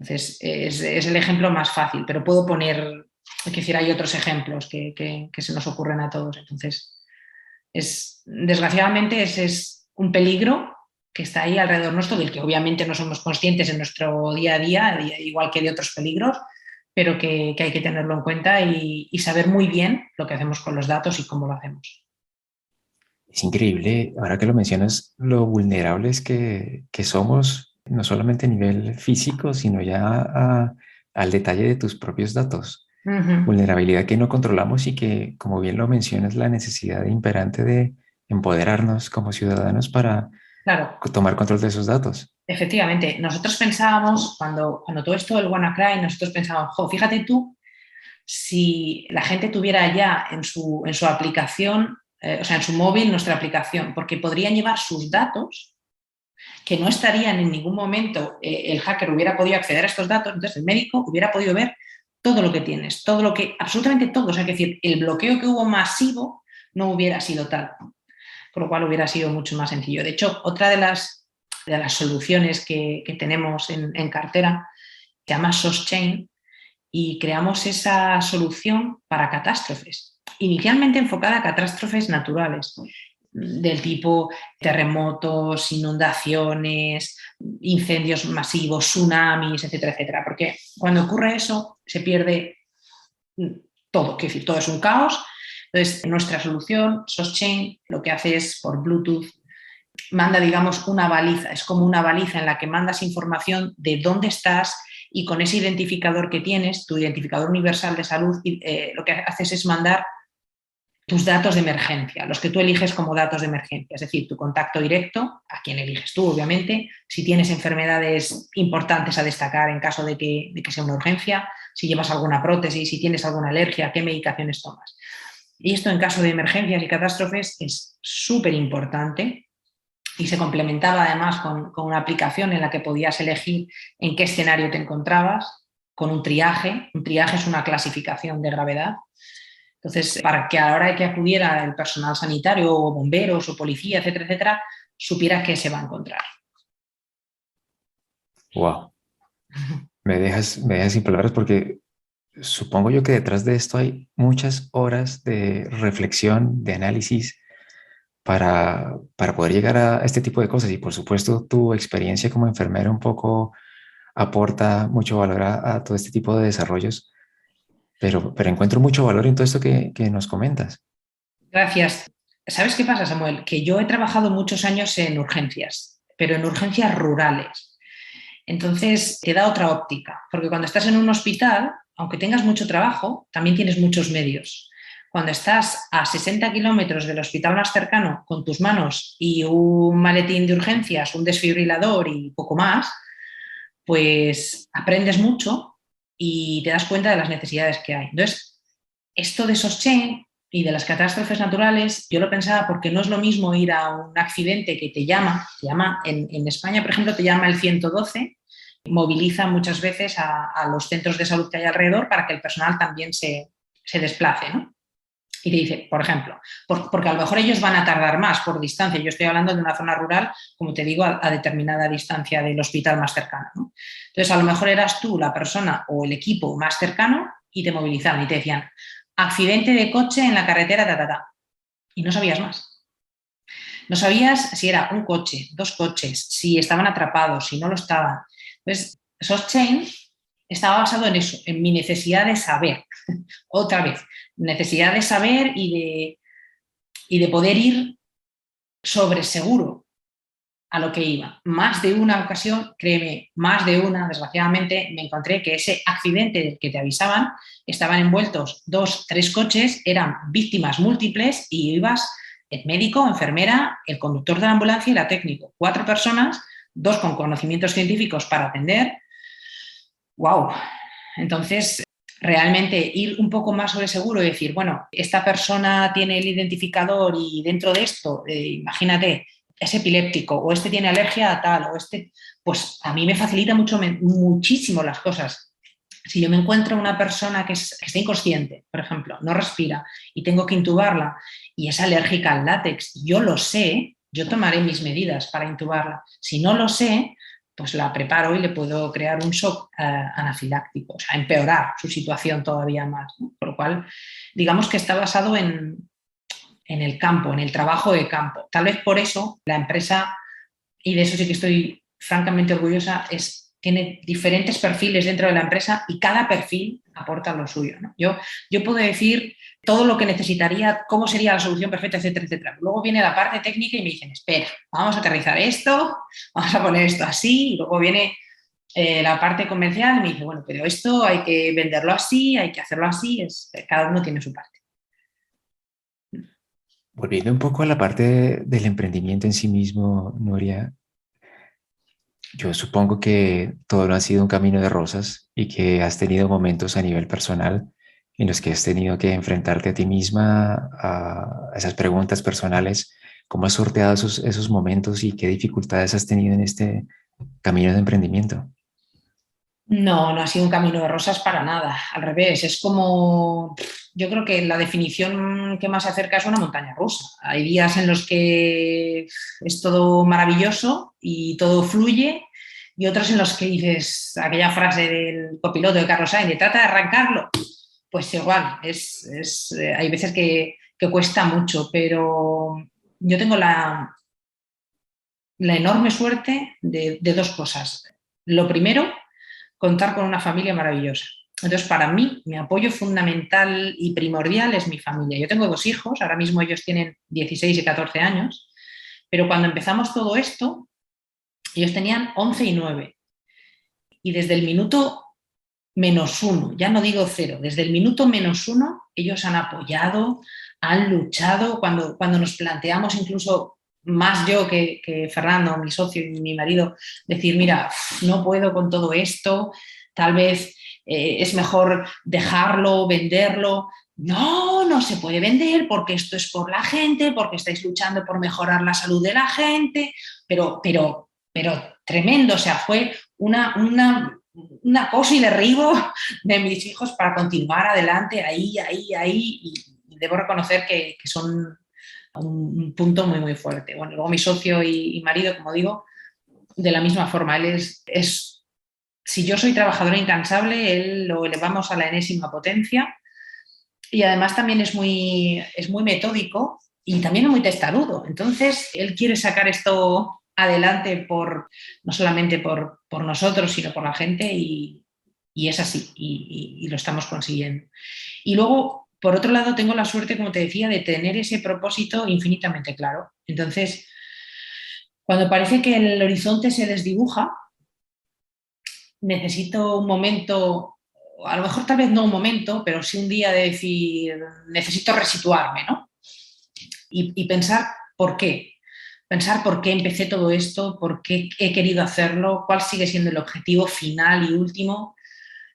Entonces, es el ejemplo más fácil, pero puedo poner, es decir, hay otros ejemplos que se nos ocurren a todos. Entonces, desgraciadamente, ese es un peligro que está ahí alrededor nuestro, del que obviamente no somos conscientes en nuestro día a día, igual que de otros peligros, pero que hay que tenerlo en cuenta y saber muy bien lo que hacemos con los datos y cómo lo hacemos. Es increíble, ahora que lo mencionas, lo vulnerables que somos, no solamente a nivel físico, sino ya al detalle de tus propios datos. Uh-huh. Vulnerabilidad que no controlamos y que, como bien lo mencionas, la necesidad imperante de empoderarnos como ciudadanos para Claro. tomar control de esos datos. Efectivamente, nosotros pensábamos, cuando todo esto del WannaCry, nosotros pensábamos, jo, fíjate tú, si la gente tuviera ya en su aplicación, o sea, en su móvil nuestra aplicación, porque podrían llevar sus datos, que no estarían en ningún momento, el hacker hubiera podido acceder a estos datos, entonces el médico hubiera podido ver todo lo que tienes, todo lo que, absolutamente todo, o sea, que decir, el bloqueo que hubo masivo no hubiera sido tal, con lo cual hubiera sido mucho más sencillo. De hecho, otra de las soluciones que tenemos en cartera se llama SOSChain y creamos esa solución para catástrofes, inicialmente enfocada a catástrofes naturales, del tipo terremotos, inundaciones, incendios masivos, tsunamis, etcétera, etcétera. Porque cuando ocurre eso, se pierde todo, es decir, todo es un caos. Entonces, nuestra solución, SOSChain, lo que hace es por Bluetooth manda, digamos, una baliza, es como una baliza en la que mandas información de dónde estás y con ese identificador que tienes, tu identificador universal de salud, lo que haces es mandar tus datos de emergencia, los que tú eliges como datos de emergencia, es decir, tu contacto directo, a quien eliges tú, obviamente, si tienes enfermedades importantes a destacar en caso de que sea una urgencia, si llevas alguna prótesis, si tienes alguna alergia, qué medicaciones tomas. Y esto en caso de emergencias y catástrofes es súper importante y se complementaba además con una aplicación en la que podías elegir en qué escenario te encontrabas, con un triaje. Un triaje es una clasificación de gravedad. Entonces, para que a la hora de que acudiera el personal sanitario o bomberos o policía, etcétera, etcétera, supiera qué se va a encontrar. Wow, me dejas sin palabras porque supongo yo que detrás de esto hay muchas horas de reflexión, de análisis para poder llegar a este tipo de cosas. Y por supuesto, tu experiencia como enfermera un poco aporta mucho valor a todo este tipo de desarrollos, pero encuentro mucho valor en todo esto que nos comentas. Gracias. ¿Sabes qué pasa, Samuel? Que yo he trabajado muchos años en urgencias, pero en urgencias rurales. Entonces, te da otra óptica, porque cuando estás en un hospital, aunque tengas mucho trabajo, también tienes muchos medios. Cuando estás a 60 kilómetros del hospital más cercano con tus manos y un maletín de urgencias, un desfibrilador y poco más, pues aprendes mucho y te das cuenta de las necesidades que hay. Entonces, esto de SOSChain y de las catástrofes naturales, yo lo pensaba porque no es lo mismo ir a un accidente que te llama en España, por ejemplo, te llama el 112, moviliza muchas veces a los centros de salud que hay alrededor para que el personal también se desplace, ¿no? Y te dice, por ejemplo, porque a lo mejor ellos van a tardar más por distancia. Yo estoy hablando de una zona rural, como te digo, a determinada distancia del hospital más cercano, ¿no? Entonces, a lo mejor eras tú la persona o el equipo más cercano y te movilizaban y te decían, accidente de coche en la carretera, y no sabías más. No sabías si era un coche, dos coches, si estaban atrapados, si no lo estaban. Entonces, SOSChain estaba basado en eso, en mi necesidad de saber. Otra vez, necesidad de saber y de poder ir sobre seguro a lo que iba. Más de una ocasión, créeme, más de una, desgraciadamente, me encontré que ese accidente del que te avisaban, estaban envueltos 2, 3 coches, eran víctimas múltiples y ibas el médico, enfermera, el conductor de la ambulancia y la técnico. 4 personas, 2 con conocimientos científicos para atender. ¡Wow! Entonces, realmente ir un poco más sobre seguro y decir, bueno, esta persona tiene el identificador y dentro de esto, imagínate, es epiléptico o este tiene alergia a tal o este, pues a mí me facilita muchísimo las cosas. Si yo me encuentro una persona que está inconsciente, por ejemplo, no respira y tengo que intubarla y es alérgica al látex, yo lo sé, yo tomaré mis medidas para intubarla. Si no lo sé, pues la preparo y le puedo crear un shock anafiláctico, o sea, empeorar su situación todavía más, ¿no? Por lo cual, digamos que está basado en el campo, en el trabajo de campo. Tal vez por eso la empresa, y de eso sí que estoy francamente orgullosa, tiene diferentes perfiles dentro de la empresa y cada perfil aporta lo suyo, ¿no? Yo puedo decir todo lo que necesitaría, cómo sería la solución perfecta, etcétera, etcétera. Luego viene la parte técnica y me dicen, espera, vamos a aterrizar esto, vamos a poner esto así, y luego viene la parte comercial y me dice, bueno, pero esto hay que venderlo así, hay que hacerlo así, cada uno tiene su parte. Volviendo un poco a la parte del emprendimiento en sí mismo, Nuria, yo supongo que todo no ha sido un camino de rosas y que has tenido momentos a nivel personal en los que has tenido que enfrentarte a ti misma, a esas preguntas personales. ¿Cómo has sorteado esos momentos y qué dificultades has tenido en este camino de emprendimiento? No, no ha sido un camino de rosas para nada, al revés, es como, yo creo que la definición que más se acerca es una montaña rusa. Hay días en los que es todo maravilloso y todo fluye y otros en los que dices aquella frase del copiloto de Carlos Sainz, de trata de arrancarlo, pues igual, hay veces que cuesta mucho, pero yo tengo la enorme suerte de 2 cosas. Lo primero, contar con una familia maravillosa. Entonces, para mí, mi apoyo fundamental y primordial es mi familia. Yo tengo 2 hijos, ahora mismo ellos tienen 16 y 14 años, pero cuando empezamos todo esto, ellos tenían 11 y 9. Y desde el minuto -1, ya no digo 0, desde el minuto -1, ellos han apoyado, han luchado. Cuando nos planteamos, incluso más yo que Fernando, mi socio y mi marido, decir, mira, no puedo con todo esto, tal vez es mejor dejarlo, venderlo. No, no se puede vender porque esto es por la gente, porque estáis luchando por mejorar la salud de la gente, pero tremendo, o sea, fue un acoso y derribo de mis hijos para continuar adelante ahí, y debo reconocer que son un punto muy, muy fuerte. Bueno, luego mi socio y marido, como digo, de la misma forma, él si yo soy trabajadora incansable, él lo elevamos a la enésima potencia y además también es muy metódico y también es muy testarudo. Entonces, él quiere sacar esto adelante no solamente por nosotros, sino por la gente y es así y lo estamos consiguiendo. Y luego, por otro lado, tengo la suerte, como te decía, de tener ese propósito infinitamente claro. Entonces, cuando parece que el horizonte se desdibuja, necesito un momento, a lo mejor tal vez no un momento, pero sí un día de decir, necesito resituarme, ¿no? Y pensar por qué. Pensar por qué empecé todo esto, por qué he querido hacerlo, cuál sigue siendo el objetivo final y último.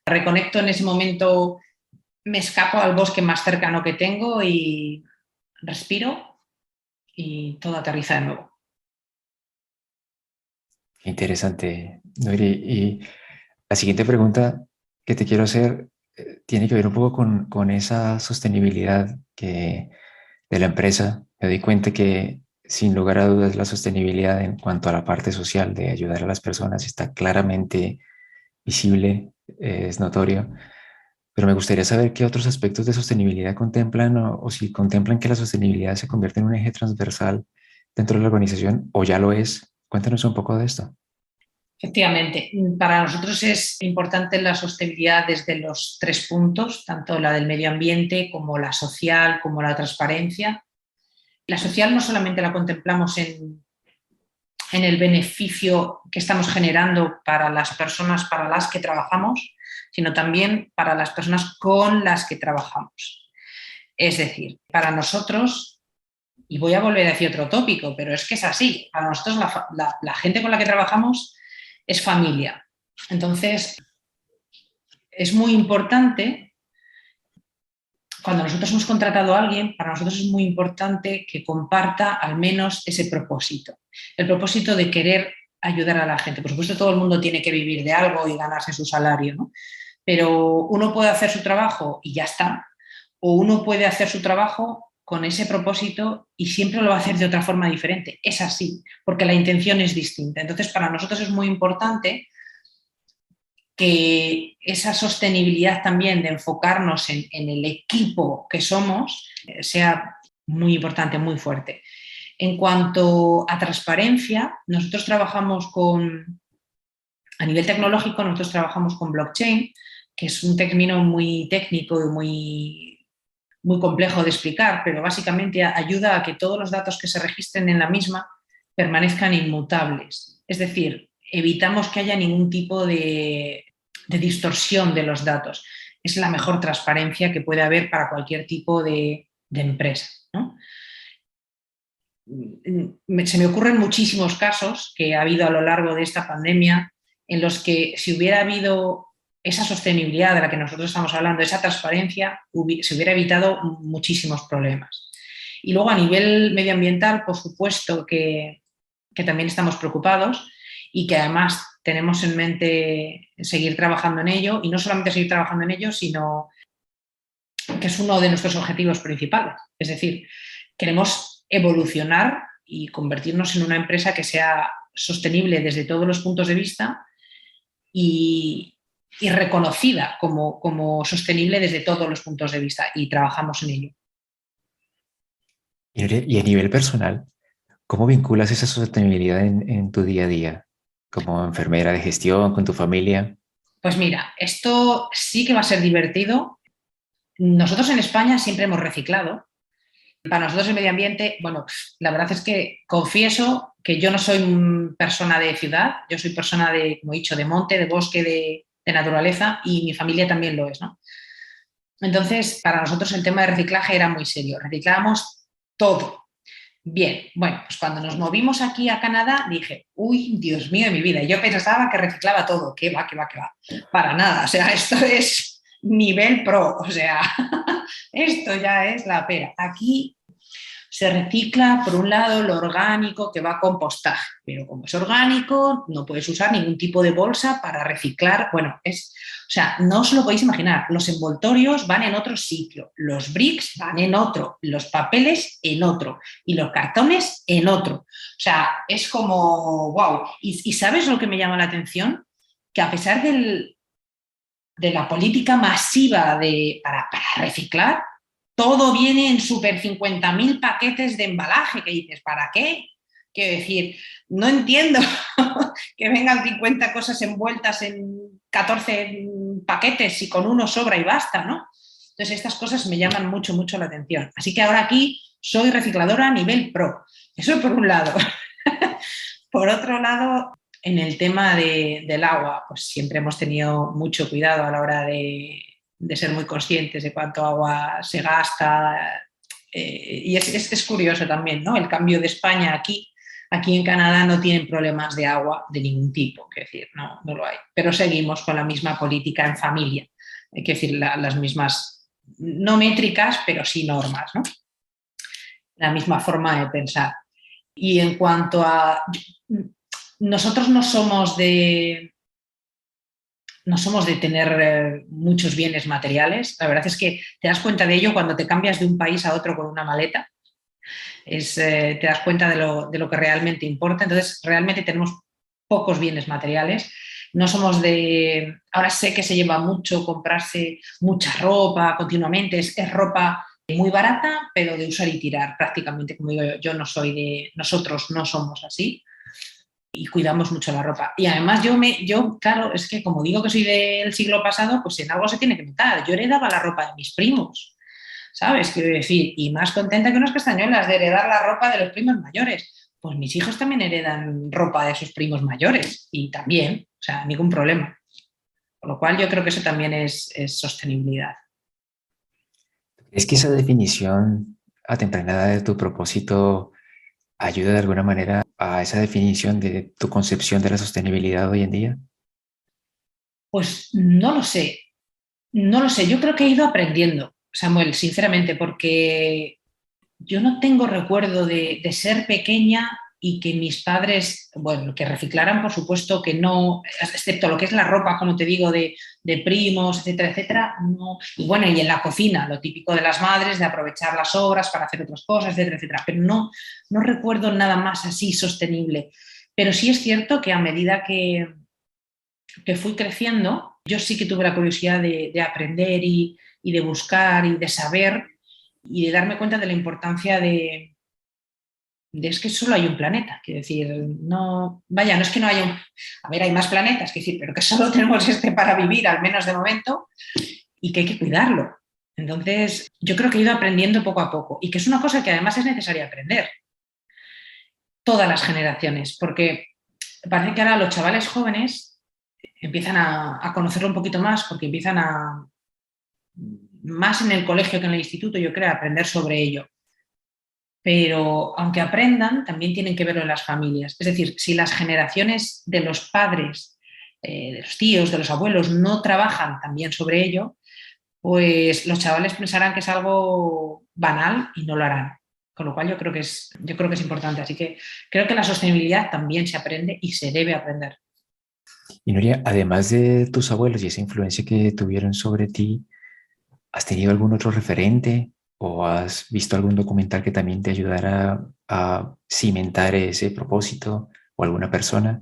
Reconecto en ese momento, me escapo al bosque más cercano que tengo y respiro y todo aterriza de nuevo. Qué interesante, Noiri. Y la siguiente pregunta que te quiero hacer tiene que ver un poco con esa sostenibilidad de la empresa. Me doy cuenta que sin lugar a dudas la sostenibilidad en cuanto a la parte social de ayudar a las personas está claramente visible, es notorio, pero me gustaría saber qué otros aspectos de sostenibilidad contemplan o si contemplan que la sostenibilidad se convierte en un eje transversal dentro de la organización o ya lo es. Cuéntanos un poco de esto. Efectivamente, para nosotros es importante la sostenibilidad desde los 3 puntos, tanto la del medio ambiente como la social, como la transparencia. La social no solamente la contemplamos en el beneficio que estamos generando para las personas para las que trabajamos, sino también para las personas con las que trabajamos. Es decir, para nosotros, y voy a volver a decir otro tópico, pero es que es así. Para nosotros la gente con la que trabajamos es familia. Entonces, es muy importante, cuando nosotros hemos contratado a alguien, para nosotros es muy importante que comparta al menos ese propósito. El propósito de querer ayudar a la gente. Por supuesto, todo el mundo tiene que vivir de algo y ganarse su salario, ¿no? Pero uno puede hacer su trabajo y ya está. O uno puede hacer su trabajo con ese propósito y siempre lo va a hacer de otra forma diferente. Es así, porque la intención es distinta. Entonces, para nosotros es muy importante que esa sostenibilidad también de enfocarnos en el equipo que somos sea muy importante, muy fuerte. En cuanto a transparencia, nosotros trabajamos a nivel tecnológico, nosotros trabajamos con blockchain, que es un término muy técnico y muy complejo de explicar, pero básicamente ayuda a que todos los datos que se registren en la misma permanezcan inmutables. Es decir, evitamos que haya ningún tipo de distorsión de los datos. Es la mejor transparencia que puede haber para cualquier tipo de empresa, ¿no? Se me ocurren muchísimos casos que ha habido a lo largo de esta pandemia en los que si hubiera habido esa sostenibilidad de la que nosotros estamos hablando, esa transparencia, se hubiera evitado muchísimos problemas. Y luego a nivel medioambiental, por supuesto que también estamos preocupados y que además tenemos en mente seguir trabajando en ello, y no solamente seguir trabajando en ello, sino que es uno de nuestros objetivos principales. Es decir, queremos evolucionar y convertirnos en una empresa que sea sostenible desde todos los puntos de vista y reconocida como sostenible desde todos los puntos de vista, y trabajamos en ello. Y a nivel personal, ¿cómo vinculas esa sostenibilidad en tu día a día? Como enfermera de gestión, con tu familia. Pues mira, esto sí que va a ser divertido. Nosotros en España siempre hemos reciclado. Para nosotros el medio ambiente, bueno, la verdad es que confieso que yo no soy persona de ciudad, yo soy persona de, como he dicho, de monte, de bosque, de naturaleza, y mi familia también lo es, ¿no? Entonces, para nosotros el tema de reciclaje era muy serio, reciclábamos todo. Bien, bueno, pues cuando nos movimos aquí a Canadá dije, uy, Dios mío de mi vida, y yo pensaba que reciclaba todo, que va, que va, que va, para nada, o sea, esto es nivel pro, o sea, esto ya es la pera. Aquí se recicla, por un lado, lo orgánico que va a compostaje, pero como es orgánico, no puedes usar ningún tipo de bolsa para reciclar. Bueno, o sea, no os lo podéis imaginar. Los envoltorios van en otro sitio, los bricks van en otro, los papeles en otro y los cartones en otro. O sea, es como, wow. ¿Y sabes lo que me llama la atención? Que a pesar de la política masiva para reciclar, todo viene en super 50.000 paquetes de embalaje, que dices, ¿para qué? Quiero decir, no entiendo que vengan 50 cosas envueltas en 14 paquetes y con uno sobra y basta, ¿no? Entonces estas cosas me llaman mucho, mucho la atención. Así que ahora aquí soy recicladora a nivel pro. Eso por un lado. Por otro lado, en el tema del agua, pues siempre hemos tenido mucho cuidado a la hora de ser muy conscientes de cuánto agua se gasta. Y es curioso también, ¿no? El cambio de España aquí. Aquí en Canadá no tienen problemas de agua de ningún tipo, quiero decir, no lo hay. Pero seguimos con la misma política en familia, hay que decir, las mismas, no métricas, pero sí normas, ¿no? La misma forma de pensar. Y en cuanto a... Nosotros no somos de tener muchos bienes materiales. La verdad es que te das cuenta de ello cuando te cambias de un país a otro con una maleta. Te das cuenta de lo que realmente importa. Entonces, realmente tenemos pocos bienes materiales. No somos de... Ahora sé que se lleva mucho comprarse mucha ropa continuamente. Es ropa muy barata, pero de usar y tirar prácticamente. Como digo yo no soy de... Nosotros no somos así. Y cuidamos mucho la ropa. Y además yo, claro, es que como digo que soy del siglo pasado, pues en algo se tiene que notar. Yo heredaba la ropa de mis primos, ¿sabes? Quiero decir, y más contenta que unas castañuelas de heredar la ropa de los primos mayores. Pues mis hijos también heredan ropa de sus primos mayores y también, o sea, ningún problema. Con lo cual yo creo que eso también es sostenibilidad. Es que esa definición a temprana edad de tu propósito ayuda de alguna manera a esa definición de tu concepción de la sostenibilidad hoy en día? Pues no lo sé, no lo sé. Yo creo que he ido aprendiendo, Samuel, sinceramente, porque yo no tengo recuerdo de ser pequeña y que mis padres, bueno, que reciclaran, por supuesto que no, excepto lo que es la ropa, como te digo, de primos, etcétera, etcétera, no. Y bueno, y en la cocina, lo típico de las madres, de aprovechar las obras para hacer otras cosas, etcétera, etcétera. Pero no, no recuerdo nada más así sostenible. Pero sí es cierto que a medida que fui creciendo, yo sí que tuve la curiosidad de aprender y de buscar y de saber y de darme cuenta de la importancia es que solo hay un planeta, quiero decir, no, vaya, no es que no haya un, a ver, hay más planetas, quiero decir, pero que solo tenemos este para vivir, al menos de momento, y que hay que cuidarlo. Entonces, yo creo que he ido aprendiendo poco a poco y que es una cosa que además es necesaria aprender, todas las generaciones, porque parece que ahora los chavales jóvenes empiezan a conocerlo un poquito más porque empiezan a, más en el colegio que en el instituto, yo creo, a aprender sobre ello. Pero aunque aprendan, también tienen que verlo en las familias. Es decir, si las generaciones de los padres, de los tíos, de los abuelos no trabajan también sobre ello, pues los chavales pensarán que es algo banal y no lo harán. Con lo cual yo creo que es importante. Así que creo que la sostenibilidad también se aprende y se debe aprender. Y Nuria, además de tus abuelos y esa influencia que tuvieron sobre ti, ¿has tenido algún otro referente o has visto algún documental que también te ayudara a cimentar ese propósito o alguna persona?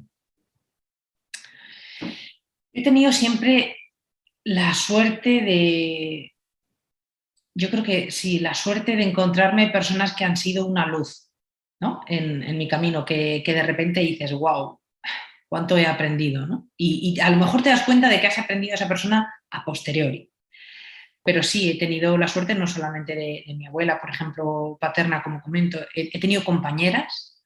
He tenido siempre la suerte yo creo que sí, la suerte de encontrarme personas que han sido una luz, ¿no? En mi camino, que de repente dices, wow, cuánto he aprendido, ¿no? Y a lo mejor te das cuenta de que has aprendido a esa persona a posteriori. Pero sí, he tenido la suerte no solamente de mi abuela, por ejemplo, paterna, como comento, he tenido compañeras,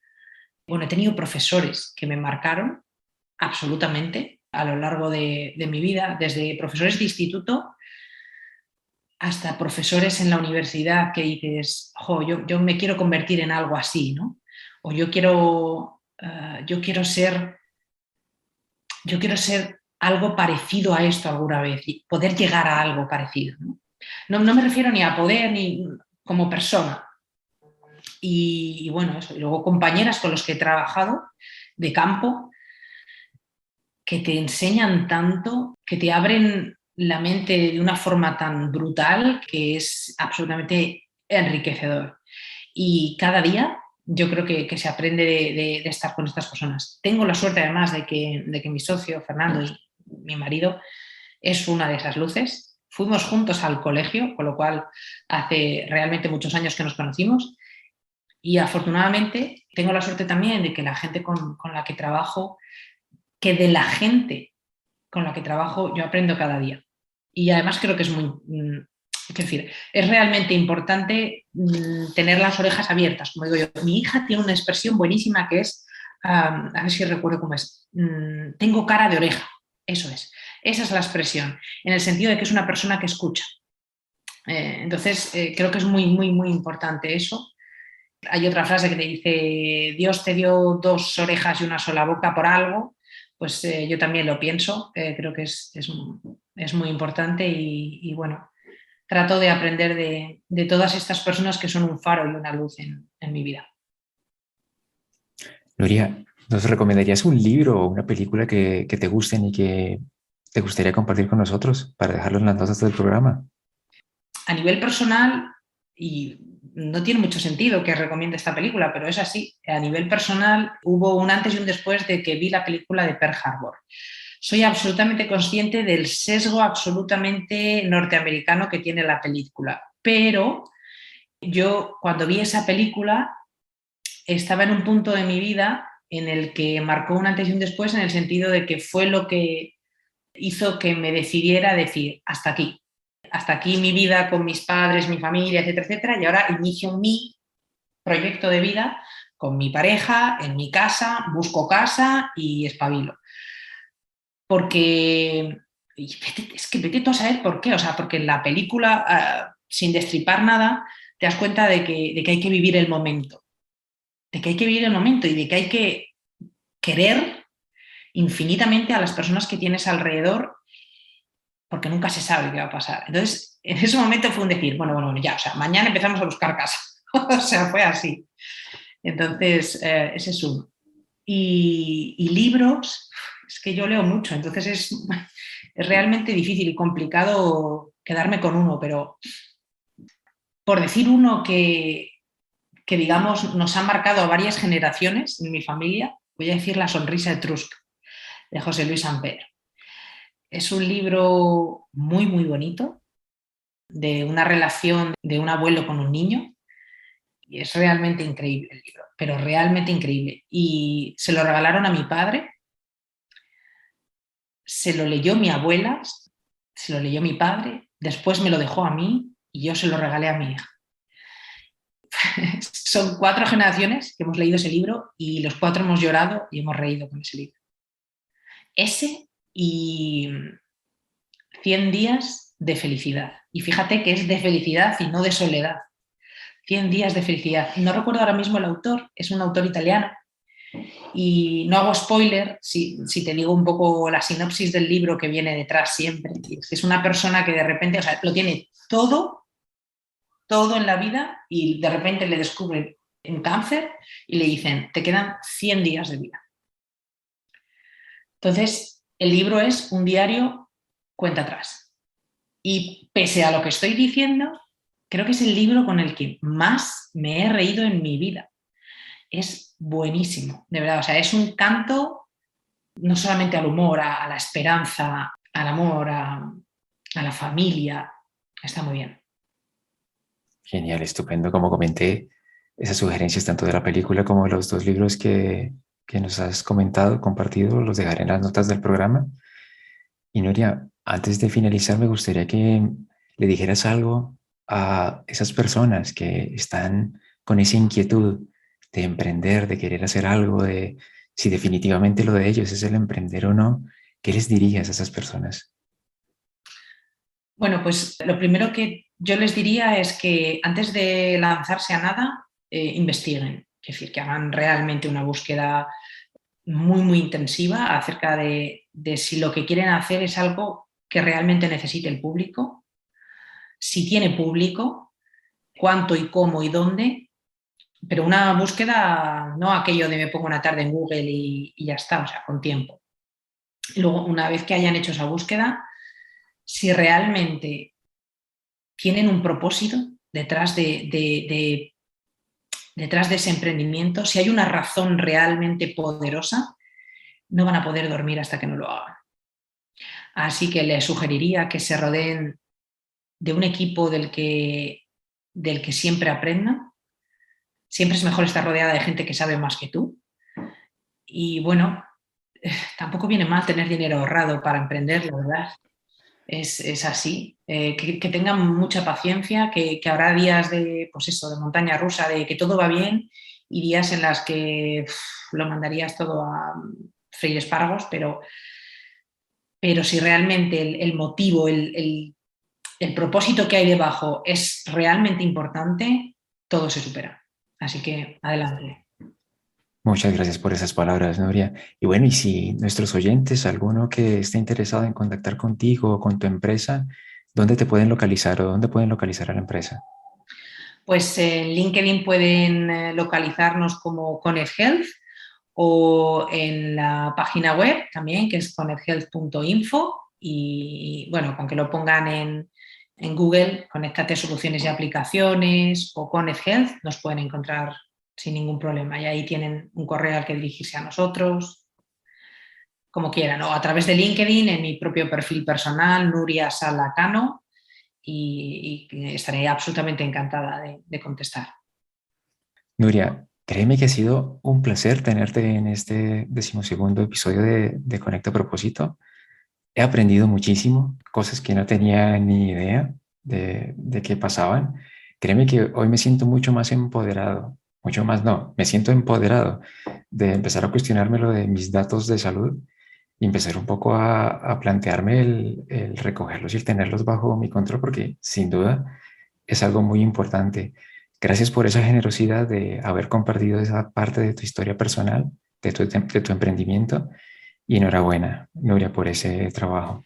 bueno, he tenido profesores que me marcaron absolutamente a lo largo de mi vida, desde profesores de instituto hasta profesores en la universidad que dices, jo, yo me quiero convertir en algo así, ¿no? O yo quiero ser algo parecido a esto alguna vez y poder llegar a algo parecido. ¿No? No me refiero ni a poder ni como persona. Y bueno, eso. Y luego compañeras con los que he trabajado de campo que te enseñan tanto, que te abren la mente de una forma tan brutal que es absolutamente enriquecedor. Y cada día yo creo que se aprende de estar con estas personas. Tengo la suerte además de que mi socio, Fernando, y mi marido, es una de esas luces. Fuimos juntos al colegio, con lo cual hace realmente muchos años que nos conocimos y afortunadamente tengo la suerte también de que la gente con la que trabajo, que de la gente con la que trabajo yo aprendo cada día. Y además creo que es muy, es decir, es realmente importante tener las orejas abiertas. Como digo yo, mi hija tiene una expresión buenísima que es, a ver si recuerdo cómo es, tengo cara de oreja. Eso es. Esa es la expresión, en el sentido de que es una persona que escucha. Entonces, creo que es muy, muy, muy importante eso. Hay otra frase que te dice, Dios te dio dos orejas y una sola boca por algo, pues yo también lo pienso, creo que es muy importante y bueno, trato de aprender de todas estas personas que son un faro y una luz en mi vida. Nuria, ¿nos recomendarías un libro o una película que te gusten y que te gustaría compartir con nosotros para dejarlo en las notas del programa? A nivel personal, y no tiene mucho sentido que recomiende esta película, pero es así, a nivel personal hubo un antes y un después de que vi la película de Pearl Harbor. Soy absolutamente consciente del sesgo absolutamente norteamericano que tiene la película, pero yo cuando vi esa película estaba en un punto de mi vida en el que marcó un antes y un después en el sentido de que fue lo que hizo que me decidiera a decir hasta aquí mi vida con mis padres, mi familia, etcétera, etcétera, y ahora inicio mi proyecto de vida con mi pareja, en mi casa, busco casa y espabilo. Porque es que vete tú a saber por qué, o sea, porque en la película, sin destripar nada, te das cuenta de que hay que vivir el momento, de que hay que vivir el momento y de que hay que querer infinitamente a las personas que tienes alrededor, porque nunca se sabe qué va a pasar. Entonces, en ese momento fue un decir, bueno, ya, o sea, mañana empezamos a buscar casa. O sea, fue así. Entonces, ese es uno. Y libros, es que yo leo mucho, entonces es realmente difícil y complicado quedarme con uno, pero por decir uno que digamos nos ha marcado a varias generaciones en mi familia, voy a decir La sonrisa etrusca, de José Luis Amper. Es un libro muy, muy bonito, de una relación de un abuelo con un niño, y es realmente increíble el libro, pero realmente increíble. Y se lo regalaron a mi padre, se lo leyó mi abuela, se lo leyó mi padre, después me lo dejó a mí y yo se lo regalé a mi hija. Son 4 generaciones que hemos leído ese libro y los 4 hemos llorado y hemos reído con ese libro. Ese y 100 días de felicidad. Y fíjate que es de felicidad y no de soledad. 100 días de felicidad. No recuerdo ahora mismo el autor, es un autor italiano. Y no hago spoiler si te digo un poco la sinopsis del libro que viene detrás siempre. Es una persona que de repente, o sea, lo tiene todo en la vida y de repente le descubren un cáncer y le dicen, te quedan 100 días de vida. Entonces, el libro es un diario cuenta atrás. Y pese a lo que estoy diciendo, creo que es el libro con el que más me he reído en mi vida. Es buenísimo, de verdad. O sea, es un canto no solamente al humor, a la esperanza, al amor, a la familia. Está muy bien. Genial, estupendo. Como comenté, esas sugerencias tanto de la película como de los 2 libros que nos has comentado, compartido, los dejaré en las notas del programa. Y Nuria, antes de finalizar, me gustaría que le dijeras algo a esas personas que están con esa inquietud de emprender, de querer hacer algo, de si definitivamente lo de ellos es el emprender o no. ¿Qué les dirías a esas personas? Bueno, pues lo primero que yo les diría es que antes de lanzarse a nada, investiguen. Es decir, que hagan realmente una búsqueda muy, muy intensiva acerca de si lo que quieren hacer es algo que realmente necesite el público, si tiene público, cuánto y cómo y dónde, pero una búsqueda, no aquello de me pongo una tarde en Google y ya está, o sea, con tiempo. Luego, una vez que hayan hecho esa búsqueda, si realmente tienen un propósito detrás de ese emprendimiento, si hay una razón realmente poderosa, no van a poder dormir hasta que no lo hagan. Así que les sugeriría que se rodeen de un equipo del que siempre aprendan. Siempre es mejor estar rodeada de gente que sabe más que tú. Y bueno, tampoco viene mal tener dinero ahorrado para emprender, la verdad. Es así. Que tengan mucha paciencia, que habrá días de, pues eso, de montaña rusa, de que todo va bien y días en las que lo mandarías todo a freír espárragos, pero si realmente el motivo, el propósito que hay debajo es realmente importante, todo se supera. Así que adelante. Muchas gracias por esas palabras, Nuria. Y bueno, y si nuestros oyentes, alguno que esté interesado en contactar contigo o con tu empresa, ¿dónde te pueden localizar o dónde pueden localizar a la empresa? Pues en LinkedIn pueden localizarnos como Connect Health o en la página web también, que es connecthealth.info. Y bueno, con que lo pongan en Google, Conéctate Soluciones y Aplicaciones o Connect Health, nos pueden encontrar sin ningún problema. Y ahí tienen un correo al que dirigirse a nosotros, como quieran, o a través de LinkedIn, en mi propio perfil personal, Nuria Salacano, y estaré absolutamente encantada de contestar. Nuria, créeme que ha sido un placer tenerte en este 12º episodio de Conecta a Propósito. He aprendido muchísimo, cosas que no tenía ni idea de qué pasaban. Créeme que hoy me siento mucho más empoderado, mucho más no, me siento empoderado de empezar a cuestionarme lo de mis datos de salud y empezar un poco a plantearme el recogerlos y el tenerlos bajo mi control, porque sin duda es algo muy importante. Gracias por esa generosidad de haber compartido esa parte de tu historia personal, de tu emprendimiento, y enhorabuena, Nuria, por ese trabajo.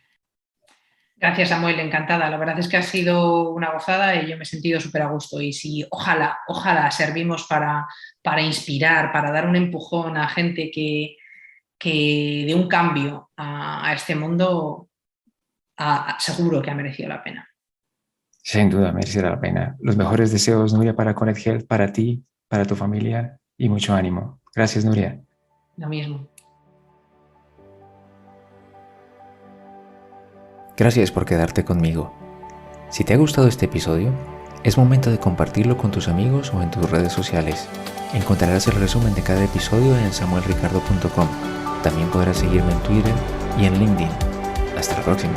Gracias, Samuel, encantada. La verdad es que ha sido una gozada y yo me he sentido súper a gusto. Y si ojalá servimos para inspirar, para dar un empujón a gente que de un cambio a este mundo, seguro que ha merecido la pena. Sin duda merecerá la pena. Los mejores deseos, Nuria, para Connect Health, para ti, para tu familia y mucho ánimo. Gracias, Nuria. Lo mismo. Gracias por quedarte conmigo. Si te ha gustado este episodio, es momento de compartirlo con tus amigos o en tus redes sociales. Encontrarás el resumen de cada episodio en samuelricardo.com. También podrás seguirme en Twitter y en LinkedIn. Hasta la próxima.